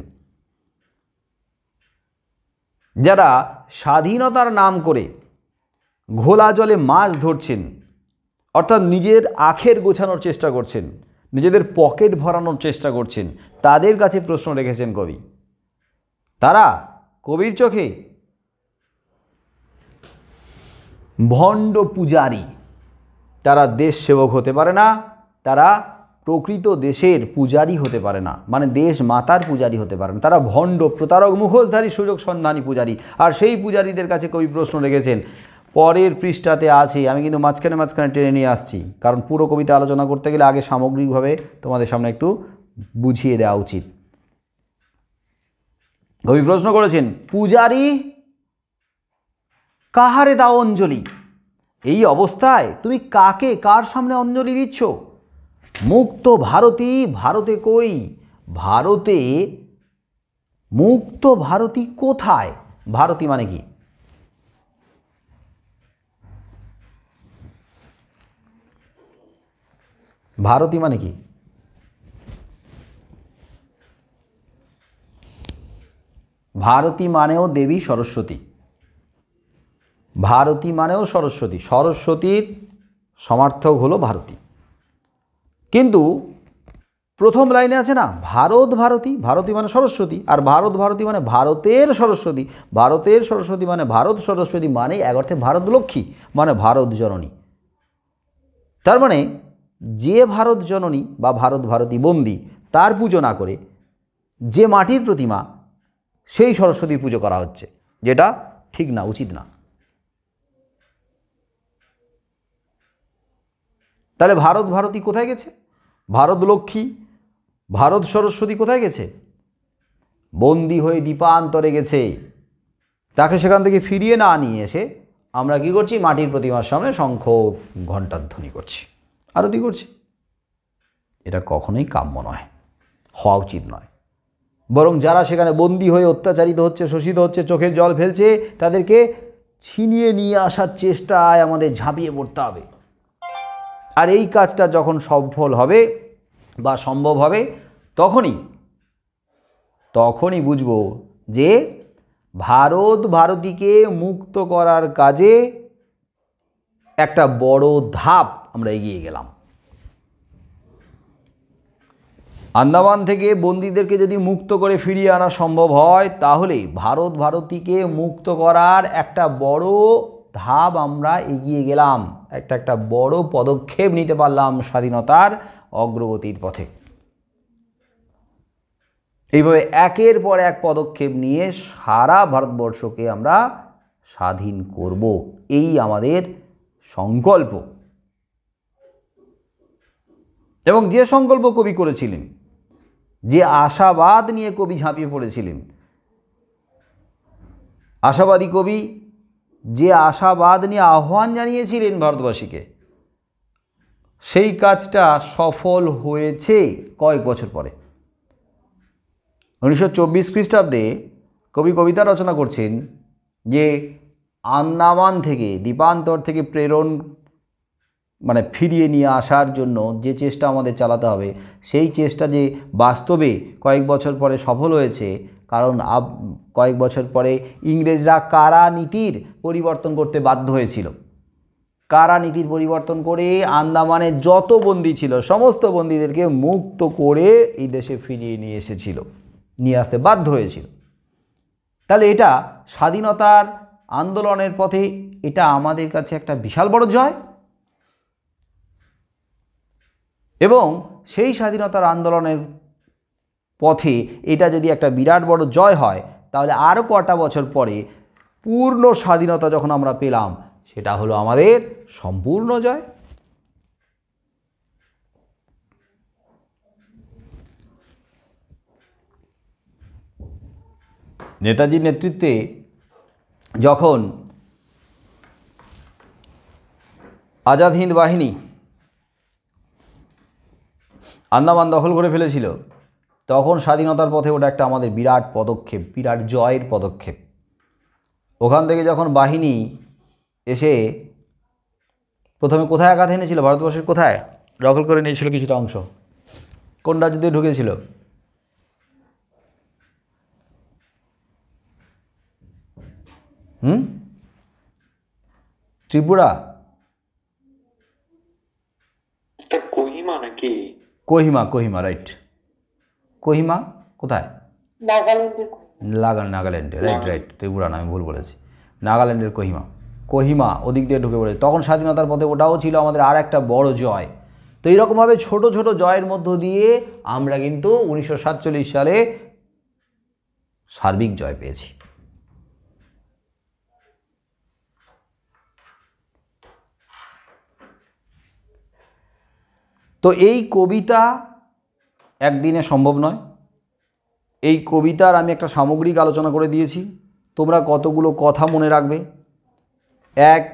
যারা স্বাধীনতার নাম করে ঘোলা জলে মাছ ধরছেন, অর্থাৎ নিজের আখের গোছানোর চেষ্টা করছেন, নিজেদের পকেট ভরানোর চেষ্টা করছেন, তাদের কাছে প্রশ্ন রেখেছেন কবি। তারা কবির চোখে ভণ্ড পূজারী, তারা দেশ সেবক হতে পারে না, তারা প্রকৃত দেশের পূজারী হতে পারে না, মানে দেশ মাতার পূজারী হতে পারে না, তারা ভণ্ড, প্রতারক, মুখোশধারী, সুযোগ সন্ধানী পূজারী। আর সেই পূজারীদের কাছে কবি প্রশ্ন রেখেছেন, পরের পৃষ্ঠাতে আছে, আমি কিন্তু মাঝখানে টেনে নিয়ে আসছি, কারণ পুরো কবিতা আলোচনা করতে গেলে আগে সামগ্রিকভাবে তোমাদের সামনে একটু বুঝিয়ে দেওয়া উচিত। কবি প্রশ্ন করেছেন, পূজারী কাহারে দাও অঞ্জলি? এই অবস্থায় তুমি কাকে, কার সামনে অঞ্জলি দিচ্ছ? মুক্ত ভারতী, ভারতে কই? ভারতে মুক্ত ভারতী কোথায়? ভারতী মানে কি? ভারতী মানে কি? ভারতী মানেও দেবী সরস্বতী, ভারতী মানেও সরস্বতী, সরস্বতীর সমার্থক হলো ভারতী। কিন্তু প্রথম লাইনে আছে না ভারত ভারতী, ভারতী মানে সরস্বতী, আর ভারত ভারতী মানে ভারতের সরস্বতী, ভারতের সরস্বতী মানে ভারত সরস্বতী, মানে এক অর্থে ভারত লক্ষ্মী মানে ভারত জননী। তার মানে যে ভারত জননী বা ভারত ভারতী বন্দী তার পুজো না করে যে মাটির প্রতিমা সেই সরস্বতীর পুজো করা হচ্ছে, যেটা ঠিক না, উচিত না। তাহলে ভারত ভারতী কোথায় গেছে? ভারত লক্ষ্মী, ভারত সরস্বতী কোথায় গেছে? বন্দী হয়ে দ্বীপান্তরে গেছে। তাকে সেখান থেকে ফিরিয়ে না নিয়ে এসে আমরা কি করছি? মাটির প্রতিমার সামনে শঙ্খ ঘণ্টার ধ্বনি করছি, আরতি করছি। এটা কখনোই কাম্য নয়, হওয়া উচিত নয়। বরং যারা সেখানে বন্দী হয়ে অত্যাচারিত হচ্ছে, শোষিত হচ্ছে, চোখের জল ফেলছে, তাদেরকে ছিনিয়ে নিয়ে আসার চেষ্টায় আমাদের ঝাঁপিয়ে পড়তে হবে। আর এই কাজটা যখন সফল হবে বা সম্ভব হবে, তখনই বুঝব যে ভারত ভারতীকে মুক্ত করার কাজে একটা বড় ধাপ আমরা এগিয়ে গেলাম। আন্দামান থেকে বন্দীদেরকে যদি মুক্ত করে ফিরিয়ে আনা সম্ভব হয়, তাহলে ভারত ভারতীকে মুক্ত করার একটা বড় ধাপ আমরা এগিয়ে গেলাম, একটা বড় পদক্ষেপ নিতে পারলাম স্বাধীনতার অগ্রগতির পথে। এইভাবে একের পর এক পদক্ষেপ নিয়ে সারা ভারতবর্ষকে আমরা স্বাধীন করব, এই আমাদের সংকল্প। এবং যে সংকল্প কবি করেছিলেন, যে আশাবাদ নিয়ে কবি ঝাঁপিয়ে পড়েছিলেন, আশাবাদী কবি যে আশাবাদ নিয়ে আহ্বান জানিয়েছিলেন ভারতবাসীকে, সেই কাজটা সফল হয়েছে কয়েক বছর পরে। 1924 খ্রিস্টাব্দে কবি কবিতা রচনা করছেন যে আন্দামান থেকে দ্বীপান্তর থেকে প্রেরণ মানে ফিরিয়ে নিয়ে আসার জন্য যে চেষ্টা আমাদের চালাতে হবে, সেই চেষ্টা যে বাস্তবে কয়েক বছর পরে সফল হয়েছে। কারণ কয়েক বছর পরে ইংরেজরা কারা নীতির পরিবর্তন করতে বাধ্য হয়েছিল। কারা নীতির পরিবর্তন করে আন্দামানে যত বন্দী ছিল সমস্ত বন্দীদেরকে মুক্ত করে এই দেশে ফিরিয়ে নিয়ে আসতে বাধ্য হয়েছিল। তাহলে এটা স্বাধীনতার আন্দোলনের পথে এটা আমাদের কাছে একটা বিশাল বড় জয়। এবং সেই স্বাধীনতার আন্দোলনের পথে এটা যদি একটা বিরাট বড় জয় হয়, তাহলে আরও কটা বছর পরে পূর্ণ স্বাধীনতা যখন আমরা পেলাম, সেটা হলো আমাদের সম্পূর্ণ জয়। নেতাজির নেতৃত্বে যখন আজাদ হিন্দ বাহিনী আন্দামান দখল করে ফেলেছিল, তখন স্বাধীনতার পথে ওটা একটা আমাদের বিরাট পদক্ষেপ, বিরাট জয়ের পদক্ষেপ। ওখান থেকে যখন বাহিনী এসে প্রথমে কোথায় আঘাত এনেছিল, ভারতবর্ষের কোথায় দখল করে নিয়েছিল কিছুটা অংশ, কোন রাজ্য দিয়ে ঢুকেছিল? ত্রিপুরা, কোহিমা নাকি? কোহিমা রাইট। কোহিমা কোথায়? নাগাল্যান্ডে, রাইট। ত্রিপুরা না, আমি ভুল বলেছি। নাগাল্যান্ডের কোহিমা ওদিক দিয়ে ঢুকে পড়েছে। তখন স্বাধীনতার পথে ওটাও ছিল আমাদের আর একটা বড় জয়। তো এইরকমভাবে ছোট ছোট জয়ের মধ্য দিয়ে আমরা কিন্তু 1947 সালে সার্বিক জয় পেয়েছি। তো এই কবিতা একদিনে সম্ভব নয়। এই কবিতার আমি একটা সামগ্রিক আলোচনা করে দিয়েছি। তোমরা কতগুলো কথা মনে রাখবে। 1,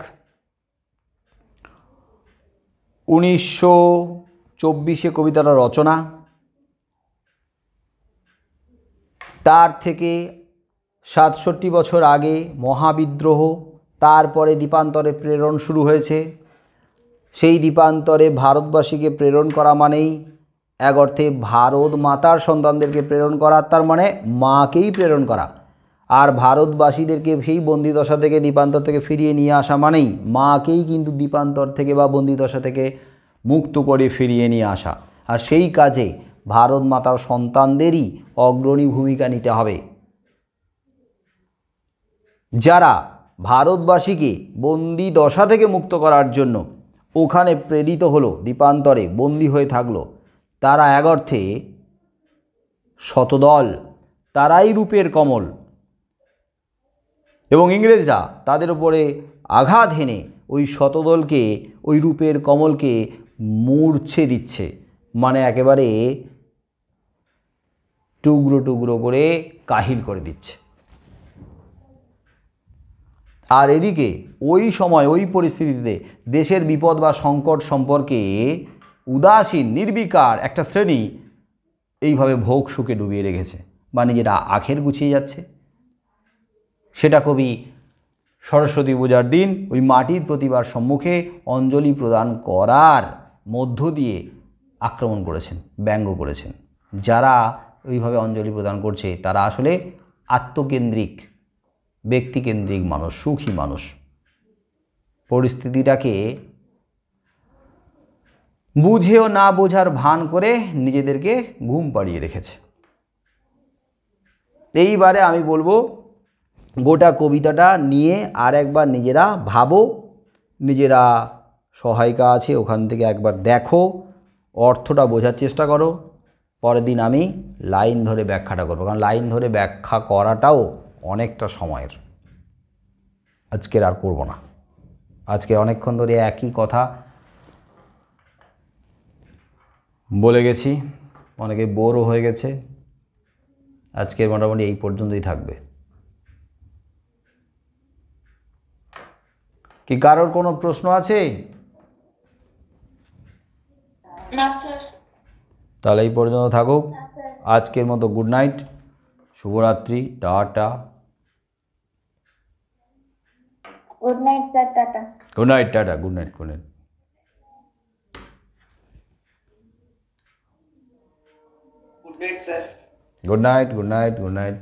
1924 কবিতাটা রচনা, তার থেকে 67 বছর আগে মহাবিদ্রোহ, তারপরে দ্বীপান্তরে প্রেরণ শুরু হয়েছে, সেই দ্বীপান্তরে ভারতবাসীকে প্রেরণ করা মানেই এক অর্থে ভারত মাতার সন্তানদেরকে প্রেরণ করা, তার মানে মাকেই প্রেরণ করা। আর ভারতবাসীদেরকে সেই বন্দিদশা থেকে দ্বীপান্তর থেকে ফিরিয়ে নিয়ে আসা মানেই মাকেই কিন্তু দ্বীপান্তর থেকে বা বন্দিদশা থেকে মুক্ত করে ফিরিয়ে নিয়ে আসা। আর সেই কাজে ভারত মাতার সন্তানদেরই অগ্রণী ভূমিকা নিতে হবে। যারা ভারতবাসীকে বন্দি দশা থেকে মুক্ত করার জন্য ওখানে প্রেরিত হলো, দ্বীপান্তরে বন্দী হয়ে থাকলো, তারা এক অর্থে শতদল, তারাই রূপের কমল। এবং ইংরেজরা তাদের উপরে আঘাত হেনে ওই শতদলকে, ওই রূপের কমলকে মূর্ছে দিচ্ছে, মানে একেবারে টুকরো টুকরো করে কাহিল করে দিচ্ছে। আর এদিকে ওই সময় ওই পরিস্থিতিতে দেশের বিপদ বা সংকট সম্পর্কে উদাসীন নির্বিকার একটা শ্রেণী এইভাবে ভোগ সুখে ডুবিয়ে রেখেছে বা নিজেরা আখের গুছিয়ে যাচ্ছে। সেটা কবি সরস্বতী পূজার দিন ওই মাটির প্রতিমার সম্মুখে অঞ্জলি প্রদান করার মধ্য দিয়ে আক্রমণ করেছেন, ব্যঙ্গ করেছেন। যারা ওইভাবে অঞ্জলি প্রদান করছে তারা আসলে আত্মকেন্দ্রিক, ব্যক্তিকেন্দ্রিক মানুষ, সুখী মানুষ। পরিস্থিতিটাকে বুঝেও না বোঝার ভান করে নিজেদেরকে ঘুম পাড়িয়ে রেখেছে। এইবারে আমি বলবো গোটা কবিতাটা নিয়ে আর একবার নিজেরা ভাবো, নিজেরা সহায়িকা আছে ওখান থেকে একবার দেখো, অর্থটা বোঝার চেষ্টা করো। পরের দিন আমি লাইন ধরে ব্যাখ্যাটা করবো, কারণ লাইন ধরে ব্যাখ্যা করাটাও অনেকটা সময়ের। আজকের আর করব না। আজকে অনেকক্ষণ ধরে একই কথা বলে গেছি, অনেকে বোরও হয়ে গেছে। আজকের মোটামুটি এই পর্যন্তই থাকবে। কি কারোর কোনো প্রশ্ন আছে? না স্যার। তাহলে এই পর্যন্ত থাকুক। আজকের মতো গুড নাইট, শুভরাত্রি, tata. Good night sir, tata. Good night, tata, good night, good night. Good night sir. Good night, good night, good night.